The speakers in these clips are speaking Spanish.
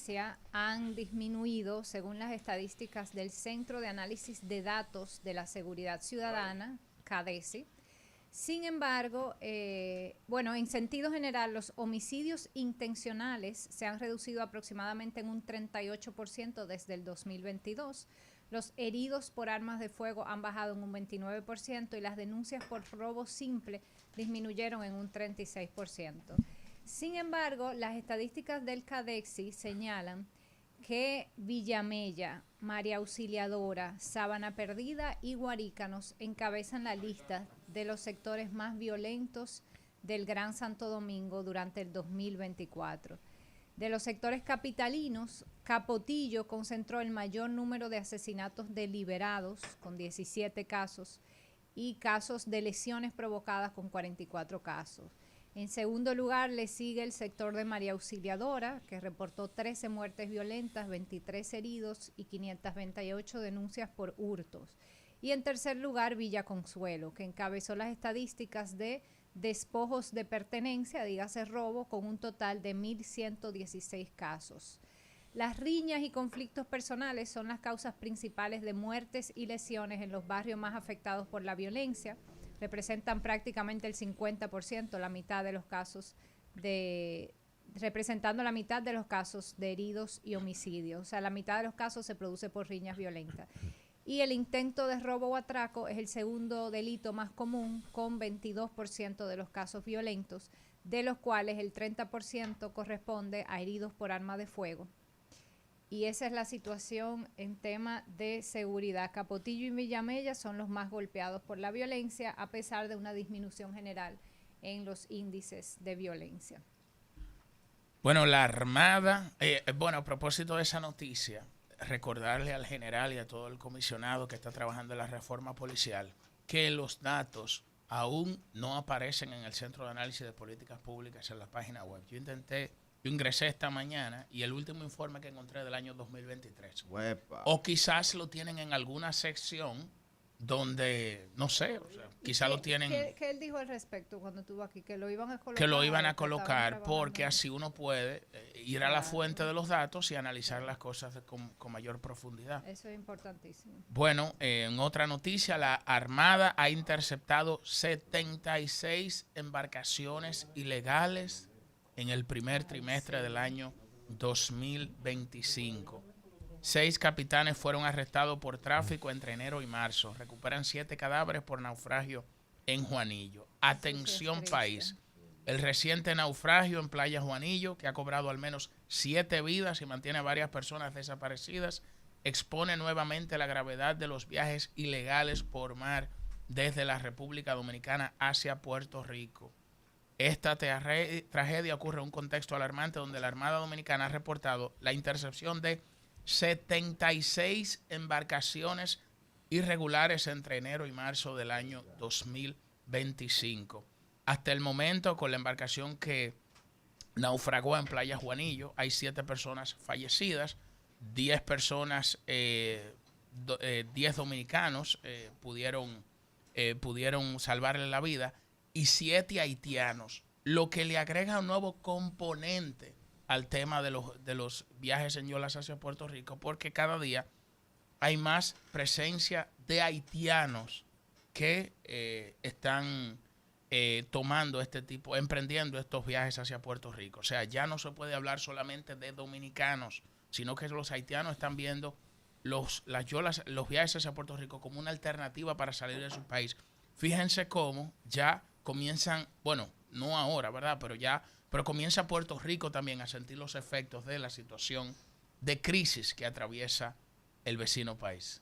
violencia han disminuido según las estadísticas del Centro de Análisis de Datos de la Seguridad Ciudadana, CADESI. Sin embargo, en sentido general, los homicidios intencionales se han reducido aproximadamente en un 38% desde el 2022. Los heridos por armas de fuego han bajado en un 29% y las denuncias por robo simple disminuyeron en un 36%. Sin embargo, las estadísticas del CADESI señalan que Villamella, María Auxiliadora, Sabana Perdida y Guarícanos encabezan la lista de los sectores más violentos del Gran Santo Domingo durante el 2024. De los sectores capitalinos, Capotillo concentró el mayor número de asesinatos deliberados, con 17 casos, y casos de lesiones provocadas, con 44 casos. En segundo lugar, le sigue el sector de María Auxiliadora, que reportó 13 muertes violentas, 23 heridos y 528 denuncias por hurtos. Y en tercer lugar, Villa Consuelo, que encabezó las estadísticas de despojos de pertenencia, dígase robo, con un total de 1.116 casos. Las riñas y conflictos personales son las causas principales de muertes y lesiones en los barrios más afectados por la violencia. Representan prácticamente el 50%, la mitad de los casos representando la mitad de los casos de heridos y homicidios. O sea, la mitad de los casos se produce por riñas violentas. Y el intento de robo o atraco es el segundo delito más común, con 22% de los casos violentos, de los cuales el 30% corresponde a heridos por arma de fuego. Y esa es la situación en tema de seguridad. Capotillo y Villamella son los más golpeados por la violencia, a pesar de una disminución general en los índices de violencia. Bueno, la Armada, a propósito de esa noticia, recordarle al general y a todo el comisionado que está trabajando en la reforma policial que los datos aún no aparecen en el Centro de Análisis de Políticas Públicas en la página web. Yo ingresé esta mañana y el último informe que encontré del año 2023. Uepa. O quizás lo tienen en alguna sección donde, no sé, o sea, quizás lo tienen... ¿Qué él dijo al respecto cuando estuvo aquí? Que lo iban a colocar. Que lo iban a colocar porque así uno puede ir a la fuente de los datos y analizar las cosas con mayor profundidad. Eso es importantísimo. Bueno, en otra noticia, la Armada ha interceptado 76 embarcaciones ilegales en el primer trimestre del año 2025. 6 capitanes fueron arrestados por tráfico entre enero y marzo. Recuperan 7 cadáveres por naufragio en Juanillo. Atención país. El reciente naufragio en Playa Juanillo, que ha cobrado al menos 7 vidas y mantiene a varias personas desaparecidas, expone nuevamente la gravedad de los viajes ilegales por mar desde la República Dominicana hacia Puerto Rico. Esta tragedia ocurre en un contexto alarmante donde la Armada Dominicana ha reportado la intercepción de 76 embarcaciones irregulares entre enero y marzo del año 2025. Hasta el momento, con la embarcación que naufragó en Playa Juanillo, hay 7 personas fallecidas, 10 personas, 10 dominicanos pudieron salvarle la vida, y 7 haitianos, lo que le agrega un nuevo componente al tema de los viajes en yolas hacia Puerto Rico, porque cada día hay más presencia de haitianos que están emprendiendo estos viajes hacia Puerto Rico. O sea, ya no se puede hablar solamente de dominicanos, sino que los haitianos están viendo los viajes hacia Puerto Rico como una alternativa para salir de su país. Fíjense cómo ya comienzan, bueno, no ahora, ¿verdad? Pero comienza Puerto Rico también a sentir los efectos de la situación de crisis que atraviesa el vecino país.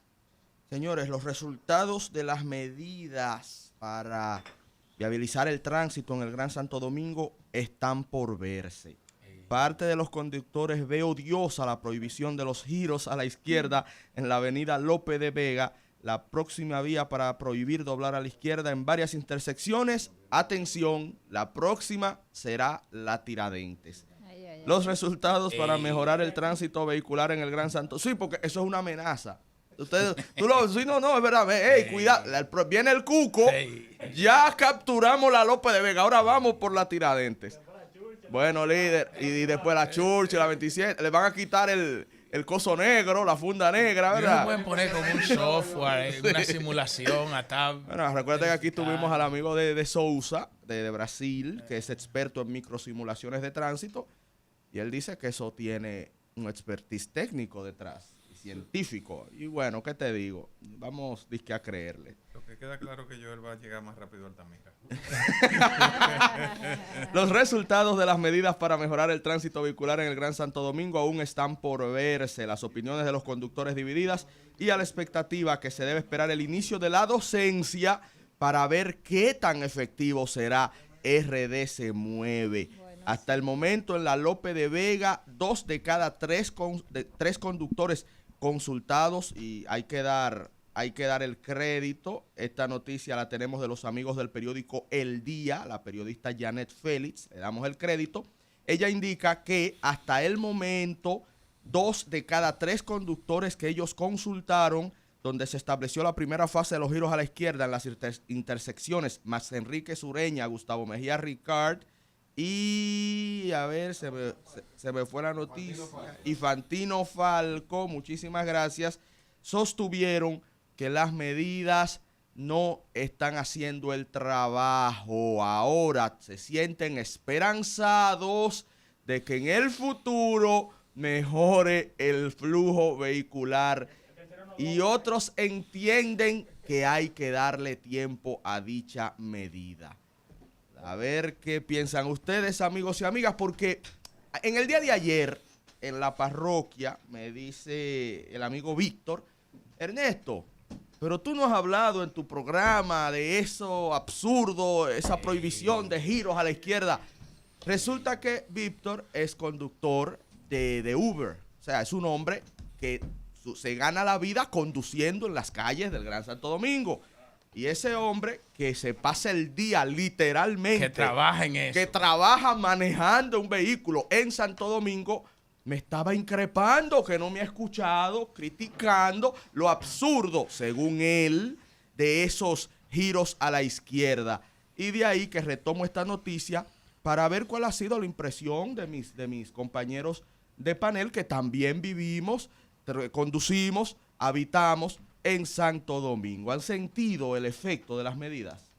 Señores, los resultados de las medidas para viabilizar el tránsito en el Gran Santo Domingo están por verse. Parte de los conductores ve odiosa la prohibición de los giros a la izquierda en la avenida López de Vega, la próxima vía para prohibir doblar a la izquierda en varias intersecciones. Atención, la próxima será la Tiradentes. Los resultados para mejorar el tránsito vehicular en el Gran Santo. Sí, porque eso es una amenaza. No, es verdad. Cuidado, viene el cuco. Ya capturamos la López de Vega. Ahora vamos por la Tiradentes. Bueno, líder. Y después la Churchill, la 27. Le van a quitar el coso negro, la funda negra, Ellos ¿verdad? lo pueden poner como un software, una simulación, hasta... Bueno, recuerda que aquí tuvimos al amigo de Sousa, de Brasil, que es experto en microsimulaciones de tránsito, y él dice que eso tiene un expertise técnico detrás, científico. Y bueno, ¿qué te digo? Vamos, disque a creerle. Lo que queda claro que Joel va a llegar más rápido a Altamira. Los resultados de las medidas para mejorar el tránsito vehicular en el Gran Santo Domingo aún están por verse. Las opiniones de los conductores divididas y a la expectativa que se debe esperar el inicio de la docencia para ver qué tan efectivo será RD Se Mueve. Bueno, Hasta el momento en la Lope de Vega, 2 de cada 3 conductores consultados, y hay que dar el crédito. Esta noticia la tenemos de los amigos del periódico El Día, la periodista Janet Félix, le damos el crédito. Ella indica que hasta el momento 2 de cada 3 conductores que ellos consultaron, donde se estableció la primera fase de los giros a la izquierda en las intersecciones Max Enrique Sureña, Gustavo Mejía Ricard y, a ver, se me fue la noticia, y Fantino Falco, muchísimas gracias, sostuvieron que las medidas no están haciendo el trabajo. Ahora se sienten esperanzados de que en el futuro mejore el flujo vehicular, y otros entienden que hay que darle tiempo a dicha medida. A ver qué piensan ustedes, amigos y amigas, porque en el día de ayer, en la parroquia, me dice el amigo Víctor: Ernesto, pero tú no has hablado en tu programa de eso absurdo, esa prohibición de giros a la izquierda. Resulta que Víctor es conductor de Uber. O sea, es un hombre que se gana la vida conduciendo en las calles del Gran Santo Domingo. Y ese hombre que se pasa el día literalmente, Que trabaja en eso. que trabaja manejando un vehículo en Santo Domingo, me estaba increpando, que no me ha escuchado, criticando lo absurdo, según él, de esos giros a la izquierda. Y de ahí que retomo esta noticia para ver cuál ha sido la impresión de mis compañeros de panel, que también vivimos, conducimos, habitamos en Santo Domingo. ¿Han sentido el efecto de las medidas?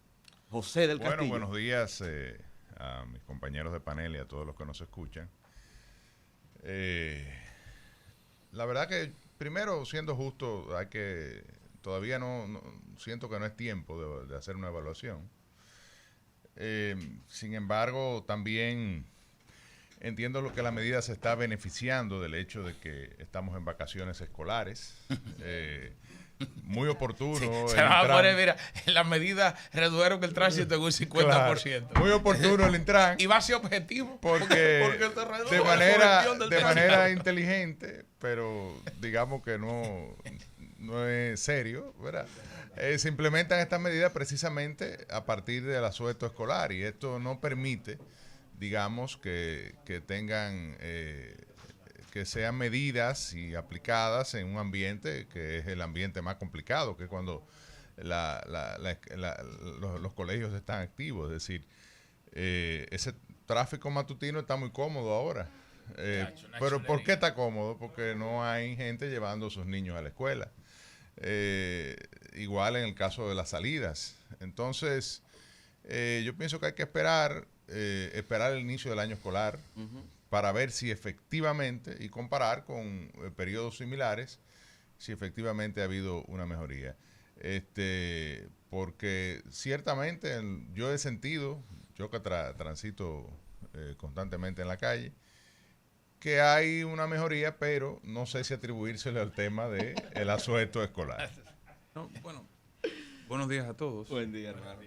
José del Castillo. Bueno, buenos días a mis compañeros de panel y a todos los que nos escuchan. La verdad que, primero, siendo justo, todavía no siento que no es tiempo de hacer una evaluación. Sin embargo, también entiendo lo que la medida se está beneficiando del hecho de que estamos en vacaciones escolares. Muy oportuno. Se va a poner, mira, la medida redujeron el tránsito en un 50%. Claro, muy oportuno el Intran. Y va a ser objetivo. Porque Porque de manera inteligente, pero digamos que no es serio, ¿verdad? Se implementan estas medidas precisamente a partir del asueto escolar, y esto no permite, digamos, que tengan... que sean medidas y aplicadas en un ambiente que es el ambiente más complicado, que es cuando los colegios están activos. Es decir, ese tráfico matutino está muy cómodo ahora. Pero ¿por qué está cómodo? Porque no hay gente llevando a sus niños a la escuela. Igual en el caso de las salidas. Entonces, yo pienso que hay que esperar el inicio del año escolar, para ver si efectivamente, y comparar con periodos similares, si efectivamente ha habido una mejoría. Porque ciertamente yo he sentido, yo que transito constantemente en la calle, que hay una mejoría, pero no sé si atribuírsele al tema del asueto escolar. No, bueno, buenos días a todos. Buen día, hermano.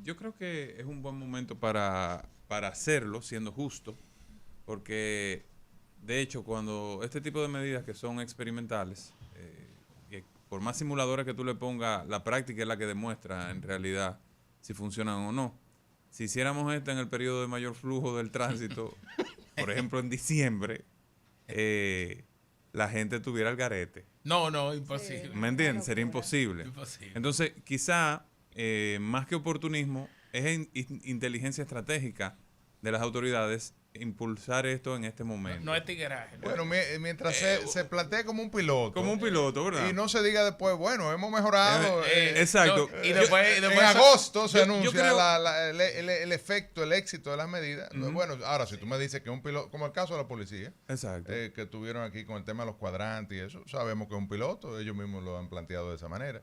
Yo creo que es un buen momento para hacerlo, siendo justo, porque de hecho cuando este tipo de medidas que son experimentales, que por más simuladores que tú le pongas, la práctica es la que demuestra en realidad si funcionan o no. Si hiciéramos esto en el periodo de mayor flujo del tránsito, por ejemplo en diciembre, la gente tuviera el garete. No, imposible. ¿Me entiendes? Sería imposible. Entonces, quizá, más que oportunismo, es inteligencia estratégica de las autoridades impulsar esto en este momento. No es tigueraje. ¿no? Bueno, mientras se plantee como un piloto. Como un piloto, ¿verdad? Y no se diga después, bueno, hemos mejorado. Exacto. No, y después En agosto se yo anuncia creo- el efecto, el éxito de las medidas. Bueno, ahora si tú me dices que un piloto, como el caso de la policía, Exacto. que tuvieron aquí con el tema de los cuadrantes y eso, sabemos que es un piloto, ellos mismos lo han planteado de esa manera.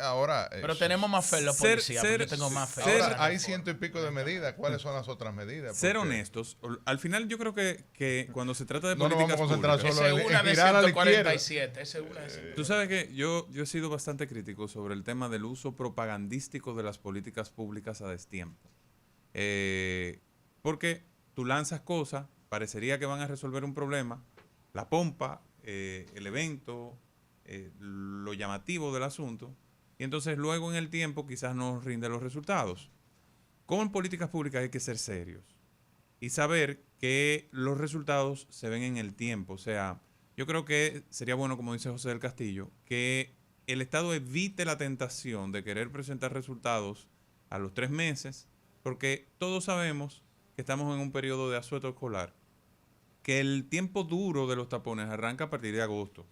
Ahora... Pero tenemos más fe en la policía, porque yo tengo más fe. Ahora hay 100 y pico de medidas. ¿Cuáles son las otras medidas? Ser Porque honestos, al final yo creo que cuando se trata de no nos políticas vamos a concentrar públicas, solo Esa es una en de girar a la izquierda. 147. Esa es una de tú sabes que yo he sido bastante crítico sobre el tema del uso propagandístico de las políticas públicas a destiempo. Porque tú lanzas cosas, parecería que van a resolver un problema, la pompa, el evento, lo llamativo del asunto, y entonces luego en el tiempo quizás no rinde los resultados. Con políticas públicas hay que ser serios y saber que los resultados se ven en el tiempo. O sea, yo creo que sería bueno, como dice José del Castillo, que el Estado evite la tentación de querer presentar resultados a los 3 meses, porque todos sabemos que estamos en un periodo de asueto escolar, que el tiempo duro de los tapones arranca a partir de agosto.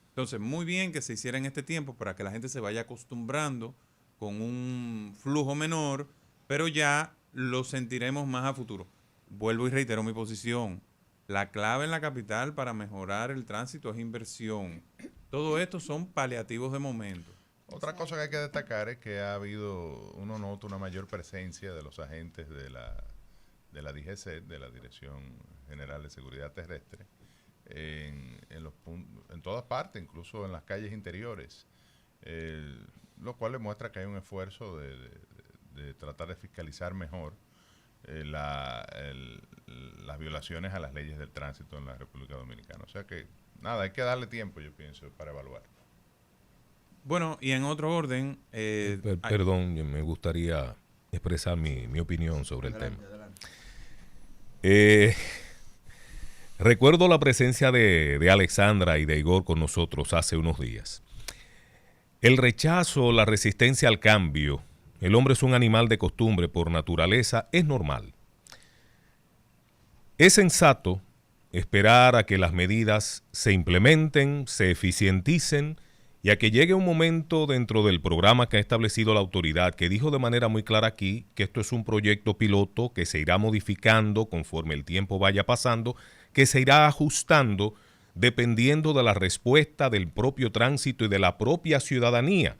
Entonces, muy bien que se hiciera en este tiempo para que la gente se vaya acostumbrando con un flujo menor, pero ya lo sentiremos más a futuro. Vuelvo y reitero mi posición. La clave en la capital para mejorar el tránsito es inversión. Todo esto son paliativos de momento. Otra cosa que hay que destacar es que ha habido, uno nota una mayor presencia de los agentes de la DGC, de la Dirección General de Seguridad Terrestre, en todas partes, incluso en las calles interiores, lo cual demuestra que hay un esfuerzo de tratar de fiscalizar mejor las violaciones a las leyes del tránsito en la República Dominicana. O sea que, nada, hay que darle tiempo, yo pienso, para evaluar. Bueno, y en otro orden... Perdón, me gustaría expresar mi opinión sobre el tema. Recuerdo la presencia de Alexandra y de Igor con nosotros hace unos días. El rechazo, la resistencia al cambio, el hombre es un animal de costumbre por naturaleza, es normal. Es sensato esperar a que las medidas se implementen, se eficienticen y a que llegue un momento dentro del programa que ha establecido la autoridad, que dijo de manera muy clara aquí que esto es un proyecto piloto que se irá modificando conforme el tiempo vaya pasando, que se irá ajustando dependiendo de la respuesta del propio tránsito y de la propia ciudadanía,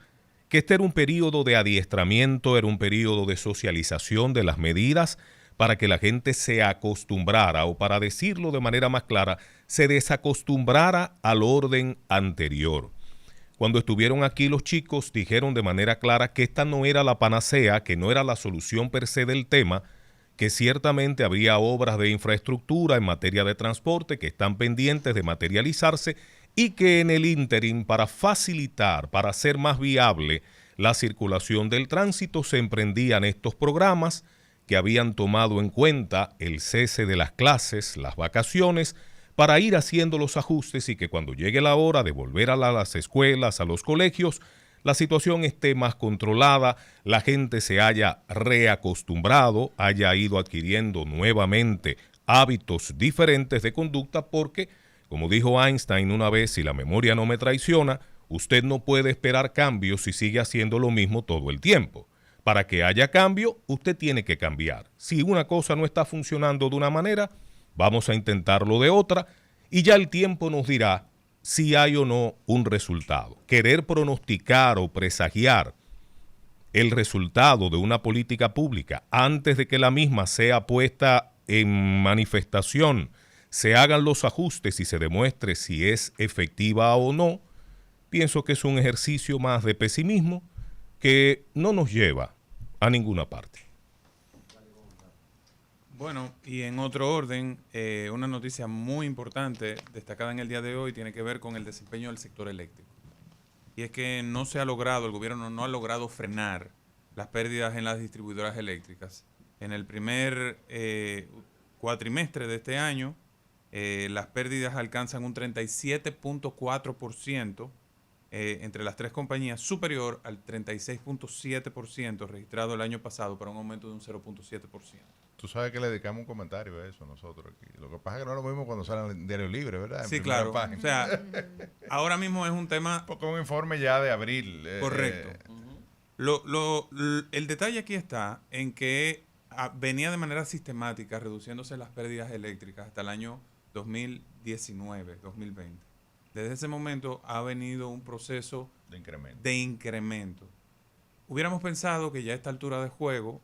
que este era un periodo de adiestramiento, era un periodo de socialización de las medidas para que la gente se acostumbrara, o para decirlo de manera más clara, se desacostumbrara al orden anterior. Cuando estuvieron aquí los chicos dijeron de manera clara que esta no era la panacea, que no era la solución per se del tema, que ciertamente habría obras de infraestructura en materia de transporte que están pendientes de materializarse y que en el ínterin, para facilitar, para hacer más viable la circulación del tránsito, se emprendían estos programas que habían tomado en cuenta el cese de las clases, las vacaciones, para ir haciendo los ajustes y que cuando llegue la hora de volver a las escuelas, a los colegios, la situación esté más controlada, la gente se haya reacostumbrado, haya ido adquiriendo nuevamente hábitos diferentes de conducta, porque, como dijo Einstein una vez, si la memoria no me traiciona, usted no puede esperar cambios si sigue haciendo lo mismo todo el tiempo. Para que haya cambio, usted tiene que cambiar. Si una cosa no está funcionando de una manera, vamos a intentarlo de otra, y ya el tiempo nos dirá si hay o no un resultado. Querer pronosticar o presagiar el resultado de una política pública antes de que la misma sea puesta en manifestación, se hagan los ajustes y se demuestre si es efectiva o no, pienso que es un ejercicio más de pesimismo que no nos lleva a ninguna parte. Bueno, y en otro orden, una noticia muy importante destacada en el día de hoy tiene que ver con el desempeño del sector eléctrico. Y es que no se ha logrado, el gobierno no ha logrado frenar las pérdidas en las distribuidoras eléctricas. En el primer cuatrimestre de este año, las pérdidas alcanzan un 37.4% entre las 3 compañías, superior al 36.7% registrado el año pasado, para un aumento de un 0.7%. Tú sabes que le dedicamos un comentario a eso nosotros aquí. Lo que pasa es que no es lo mismo cuando sale en Diario Libre, ¿verdad? En Sí, primera claro. página. O sea, ahora mismo es un tema Porque es un informe ya de abril. correcto. El detalle aquí está en que venía de manera sistemática reduciéndose las pérdidas eléctricas hasta el año 2019, 2020. Desde ese momento ha venido un proceso de incremento. Hubiéramos pensado que ya a esta altura de juego,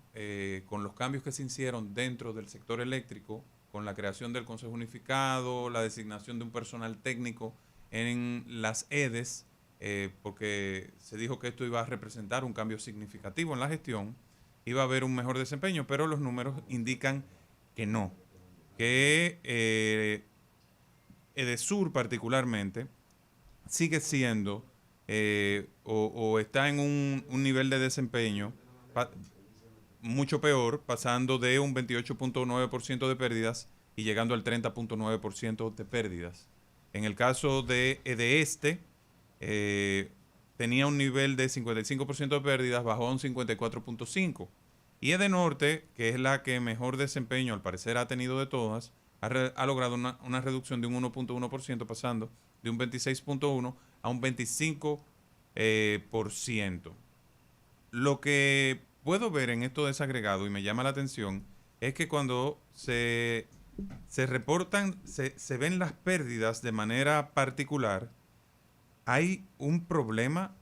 con los cambios que se hicieron dentro del sector eléctrico, con la creación del Consejo Unificado, la designación de un personal técnico en las EDES, porque se dijo que esto iba a representar un cambio significativo en la gestión, iba a haber un mejor desempeño, pero los números indican que no, que EDESUR particularmente sigue siendo o está en un nivel de desempeño mucho peor, pasando de un 28.9% de pérdidas y llegando al 30.9% de pérdidas. En el caso de EDESTE, tenía un nivel de 55% de pérdidas, bajó a un 54.5%. Y EDENORTE, que es la que mejor desempeño al parecer ha tenido de todas, ha logrado una reducción de un 1.1%, pasando de un 26.1% a un 25%. Lo que puedo ver en esto desagregado y me llama la atención es que cuando se reportan, se ven las pérdidas de manera particular, hay un problema,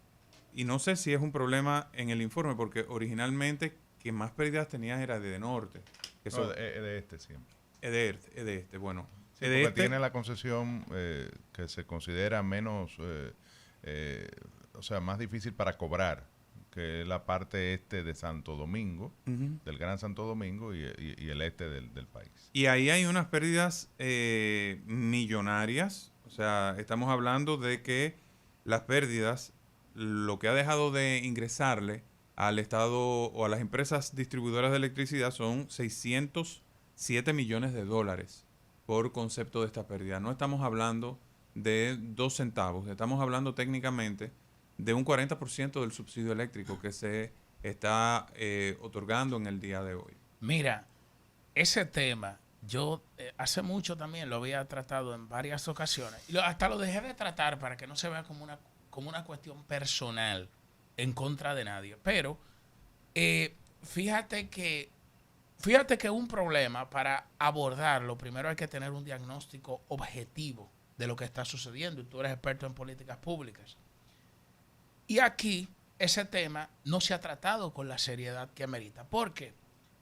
y no sé si es un problema en el informe, porque originalmente quien más pérdidas tenía era EDENORTE. EDESTE siempre. EDESTE, bueno. Sí, porque tiene la concesión que se considera menos, o sea, más difícil para cobrar, que es la parte este de Santo Domingo, del Gran Santo Domingo y el este del país. Y ahí hay unas pérdidas millonarias, o sea, estamos hablando de que las pérdidas, lo que ha dejado de ingresarle al Estado o a las empresas distribuidoras de electricidad son 607 millones de dólares por concepto de esta pérdida. No estamos hablando de 2 centavos, estamos hablando técnicamente de un 40% del subsidio eléctrico que se está otorgando en el día de hoy. Mira, ese tema yo hace mucho también lo había tratado en varias ocasiones. Y hasta lo dejé de tratar para que no se vea como una cuestión personal en contra de nadie. Pero fíjate que un problema, para abordarlo, primero hay que tener un diagnóstico objetivo de lo que está sucediendo. Y tú eres experto en políticas públicas. Y aquí ese tema no se ha tratado con la seriedad que amerita. ¿Por qué?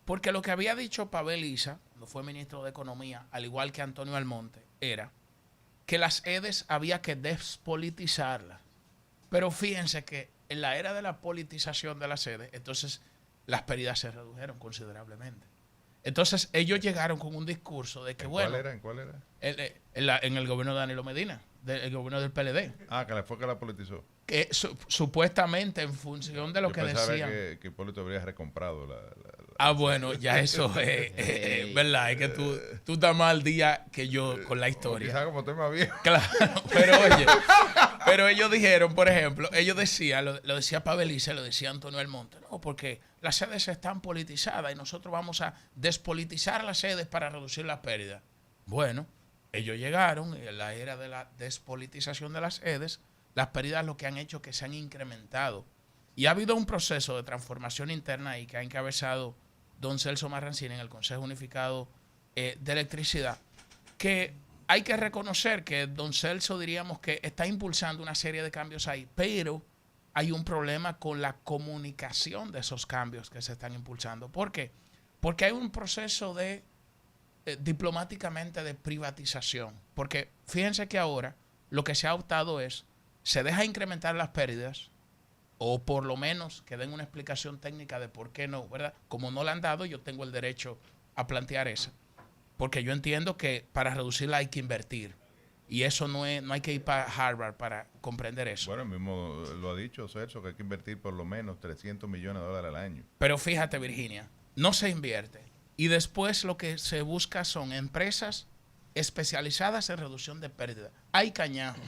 Porque lo que había dicho Pavel Issa, cuando fue ministro de Economía, al igual que Antonio Almonte, era que las EDES había que despolitizarlas. Pero fíjense que en la era de la politización de las EDES, entonces las pérdidas se redujeron considerablemente. Entonces ellos llegaron con un discurso de que, ¿En bueno... cuál era? En el gobierno de Danilo Medina, el gobierno del PLD. Ah, que fue que la politizó. Que supuestamente en función de lo que decían. Que Hipólito habría recomprado la bueno, ya eso es verdad, es que tú estás más al día que yo con la historia. Quizás como estoy más viejo. Claro, pero oye, pero ellos dijeron, por ejemplo, ellos decían, lo decía Pavel Issa, lo decía Antonio Almonte, no, porque las sedes están politizadas y nosotros vamos a despolitizar las sedes para reducir las pérdidas. Bueno, ellos llegaron en la era de la despolitización de las sedes, las pérdidas lo que han hecho es que se han incrementado. Y ha habido un proceso de transformación interna ahí que ha encabezado don Celso Marrancini en el Consejo Unificado de Electricidad, que hay que reconocer que don Celso, diríamos que está impulsando una serie de cambios ahí, pero hay un problema con la comunicación de esos cambios que se están impulsando. ¿Por qué? Porque hay un proceso de diplomáticamente de privatización. Porque fíjense que ahora lo que se ha optado es, se deja incrementar las pérdidas, o por lo menos que den una explicación técnica de por qué no, ¿verdad? Como no la han dado, yo tengo el derecho a plantear eso. Porque yo entiendo que para reducirla hay que invertir. Y eso no hay que ir para Harvard para comprender eso. Bueno, mismo lo ha dicho Celso, que hay que invertir por lo menos $300 millones al año. Pero fíjate, Virginia, no se invierte. Y después lo que se busca son empresas especializadas en reducción de pérdidas. Hay cañajo.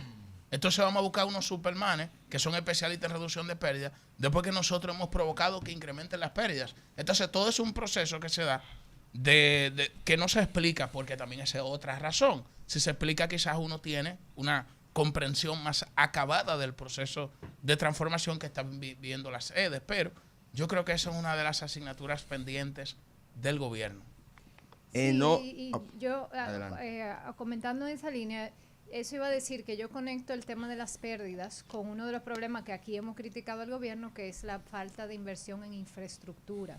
Entonces vamos a buscar unos supermanes que son especialistas en reducción de pérdidas, después que nosotros hemos provocado que incrementen las pérdidas. Entonces todo es un proceso que se da que no se explica, porque también esa es otra razón. Si se explica, quizás uno tiene una comprensión más acabada del proceso de transformación que están viviendo las sedes, pero yo creo que esa es una de las asignaturas pendientes del gobierno. Yo, comentando en esa línea, eso iba a decir que yo conecto el tema de las pérdidas con uno de los problemas que aquí hemos criticado al gobierno, que es la falta de inversión en infraestructura.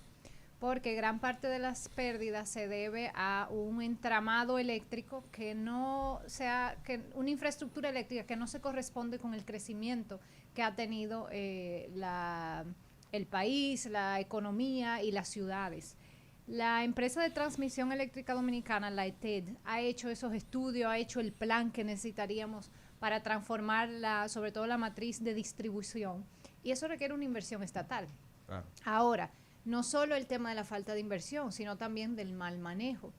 Porque gran parte de las pérdidas se debe a un entramado eléctrico que una infraestructura eléctrica que no se corresponde con el crecimiento que ha tenido el país, la economía y las ciudades. La empresa de transmisión eléctrica dominicana, la ETED, ha hecho esos estudios, ha hecho el plan que necesitaríamos para transformar sobre todo la matriz de distribución, y eso requiere una inversión estatal. Ahora, no solo el tema de la falta de inversión, sino también del mal manejo.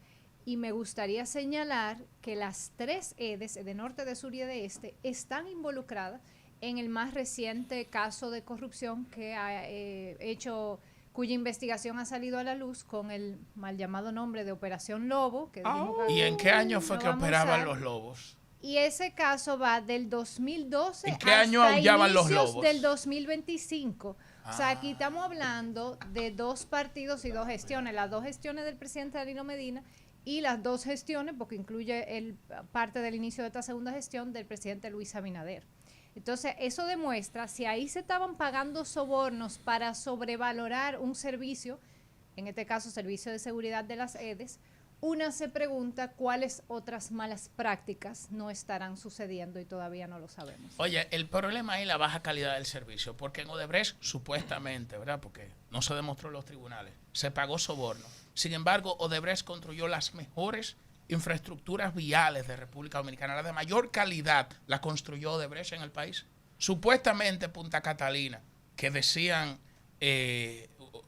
Y me gustaría señalar que las 3 EDES, de norte, de sur y de este, están involucradas en el más reciente caso de corrupción que ha cuya investigación ha salido a la luz con el mal llamado nombre de Operación Lobo. ¿Y en qué año fue que operaban los lobos? Y ese caso va del 2012 ¿En qué año aullaban los lobos? Del 2025. O sea, aquí estamos hablando de 2 partidos y 2 gestiones. Las 2 gestiones del presidente Danilo Medina y las 2 gestiones, porque incluye parte del inicio de esta segunda gestión del presidente Luis Abinader. Entonces, eso demuestra, si ahí se estaban pagando sobornos para sobrevalorar un servicio, en este caso servicio de seguridad de las EDES, una se pregunta cuáles otras malas prácticas no estarán sucediendo y todavía no lo sabemos. Oye, el problema es la baja calidad del servicio, porque en Odebrecht, supuestamente, ¿verdad? Porque no se demostró en los tribunales, se pagó soborno. Sin embargo, Odebrecht construyó las mejores infraestructuras viales de República Dominicana, la de mayor calidad, la construyó Odebrecht en el país. Supuestamente Punta Catalina, que decían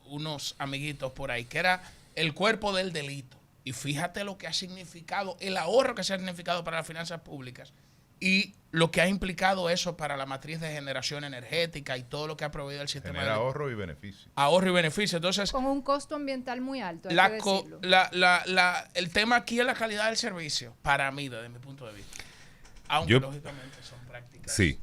unos amiguitos por ahí, que era el cuerpo del delito. Y fíjate lo que ha significado, el ahorro que se ha significado para las finanzas públicas y lo que ha implicado eso para la matriz de generación energética y todo lo que ha proveído el sistema. Genera ahorro y beneficio. Ahorro y beneficio. Entonces, con un costo ambiental muy alto, hay que decirlo. El tema aquí es la calidad del servicio, para mí, desde mi punto de vista. Aunque lógicamente son prácticas. Sí.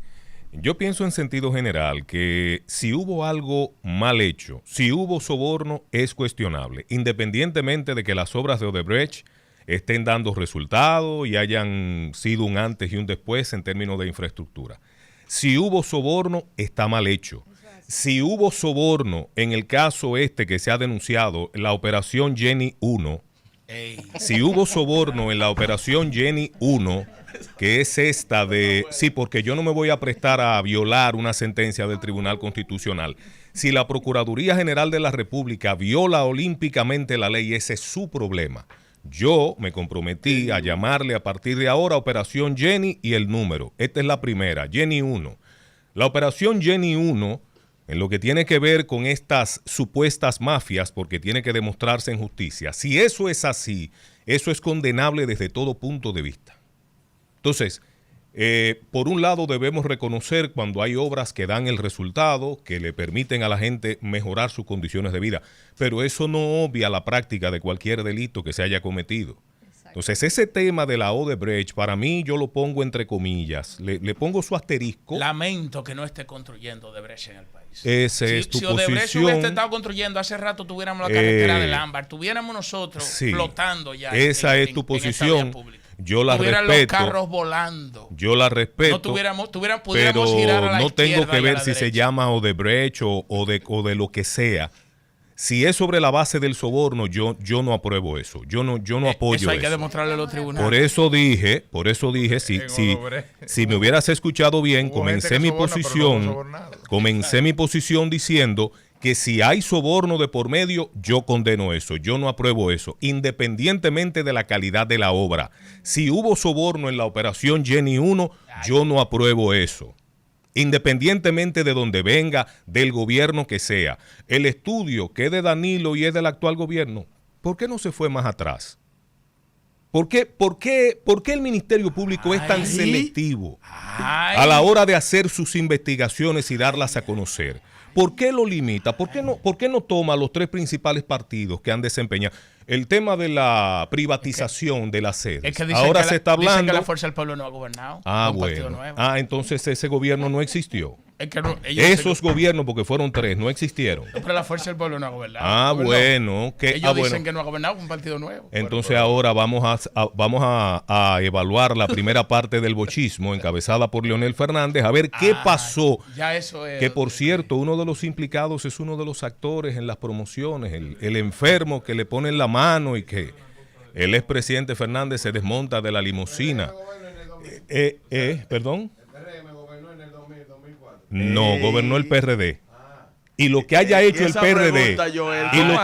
Yo pienso en sentido general que si hubo algo mal hecho, si hubo soborno, es cuestionable, independientemente de que las obras de Odebrecht estén dando resultados y hayan sido un antes y un después en términos de infraestructura. Si hubo soborno, está mal hecho. Si hubo soborno en el caso que se ha denunciado, la operación Jenny 1, si hubo soborno en la operación Jenny 1, que es esta de... Sí, porque yo no me voy a prestar a violar una sentencia del Tribunal Constitucional. Si la Procuraduría General de la República viola olímpicamente la ley, ese es su problema. Yo me comprometí a llamarle a partir de ahora Operación Jenny y el número. Esta es la primera, Jenny 1. La Operación Jenny 1, en lo que tiene que ver con estas supuestas mafias, porque tiene que demostrarse en justicia. Si eso es así, eso es condenable desde todo punto de vista. Entonces, por un lado debemos reconocer cuando hay obras que dan el resultado, que le permiten a la gente mejorar sus condiciones de vida, pero eso no obvia la práctica de cualquier delito que se haya cometido. Exacto. Entonces, ese tema de la Odebrecht, para mí yo lo pongo entre comillas, le pongo su asterisco. Lamento que no esté construyendo Odebrecht en el país. Esa es tu posición. Si Odebrecht hubiese estado construyendo, hace rato tuviéramos la carretera del Ámbar, tuviéramos nosotros flotando ya. Esa es tu posición. Yo la respeto. Los carros volando. Yo la respeto. Pudiéramos girar a la no tengo que ver si derecha. se llama Odebrecht o de lo que sea. Si es sobre la base del soborno, yo no apruebo eso. Yo no apoyo eso. Eso hay que demostrarle a los tribunales. Por eso dije, si me hubieras escuchado bien, comencé mi posición diciendo que si hay soborno de por medio, yo condeno eso, yo no apruebo eso, independientemente de la calidad de la obra. Si hubo soborno en la operación Jenny 1, yo no apruebo eso, independientemente de donde venga, del gobierno que sea. El estudio que es de Danilo y es del actual gobierno, ¿por qué no se fue más atrás? ¿Por qué el Ministerio Público es tan selectivo a la hora de hacer sus investigaciones y darlas a conocer? ¿Por qué lo limita? ¿Por qué no toma los 3 principales partidos que han desempeñado? El tema de la privatización de las sedes. Es que dicen ahora que se está hablando. Dicen que la Fuerza del Pueblo no ha gobernado. Un partido nuevo. Entonces ese gobierno no existió. Es que no, Esos gobiernos, porque fueron 3, no existieron. No, pero la Fuerza del Pueblo no ha gobernado. Bueno. Ellos dicen que no ha gobernado un partido nuevo. Entonces ahora vamos a evaluar la primera parte del bochismo encabezada por Leonel Fernández, a ver qué pasó. Ya eso es. Que por cierto, uno de los implicados es uno de los actores en las promociones, el enfermo que le ponen la mano y que el expresidente Fernández se desmonta de la limusina. ¿Perdón? No, gobernó el PRD. Y lo que haya hecho el PRD. No.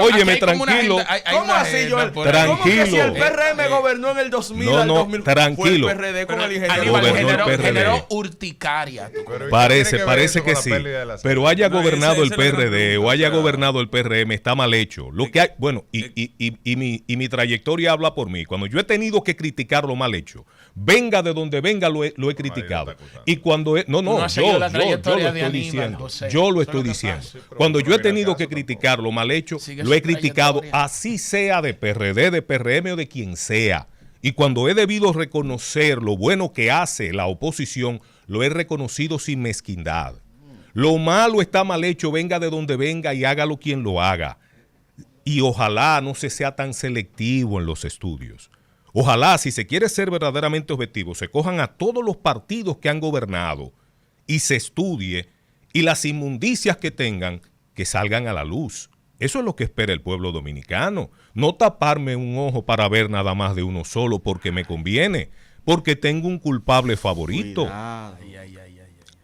Óyeme, tranquilo. ¿Cómo así, Joel? Tranquilo. ¿Cómo que si el PRM gobernó en el 2000 al 2004? Tranquilo. Fue el PRD con el ingeniero. Generó urticaria. Parece que sí. Pero haya gobernado el PRD o haya gobernado el PRM, está mal hecho. Lo que hay, bueno, y mi trayectoria habla por mí. Cuando yo he tenido que criticar lo mal hecho, venga de donde venga, lo he criticado. Y cuando yo lo estoy diciendo. Cuando yo he tenido que criticar lo mal hecho, lo he criticado, así sea de PRD, de PRM o de quien sea. Y cuando he debido reconocer lo bueno que hace la oposición, lo he reconocido sin mezquindad. Lo malo está mal hecho, venga de donde venga y hágalo quien lo haga. Y ojalá no se sea tan selectivo en los estudios. Ojalá, si se quiere ser verdaderamente objetivo, se cojan a todos los partidos que han gobernado y se estudie, y las inmundicias que tengan, que salgan a la luz. Eso es lo que espera el pueblo dominicano. No taparme un ojo para ver nada más de uno solo porque me conviene, porque tengo un culpable favorito.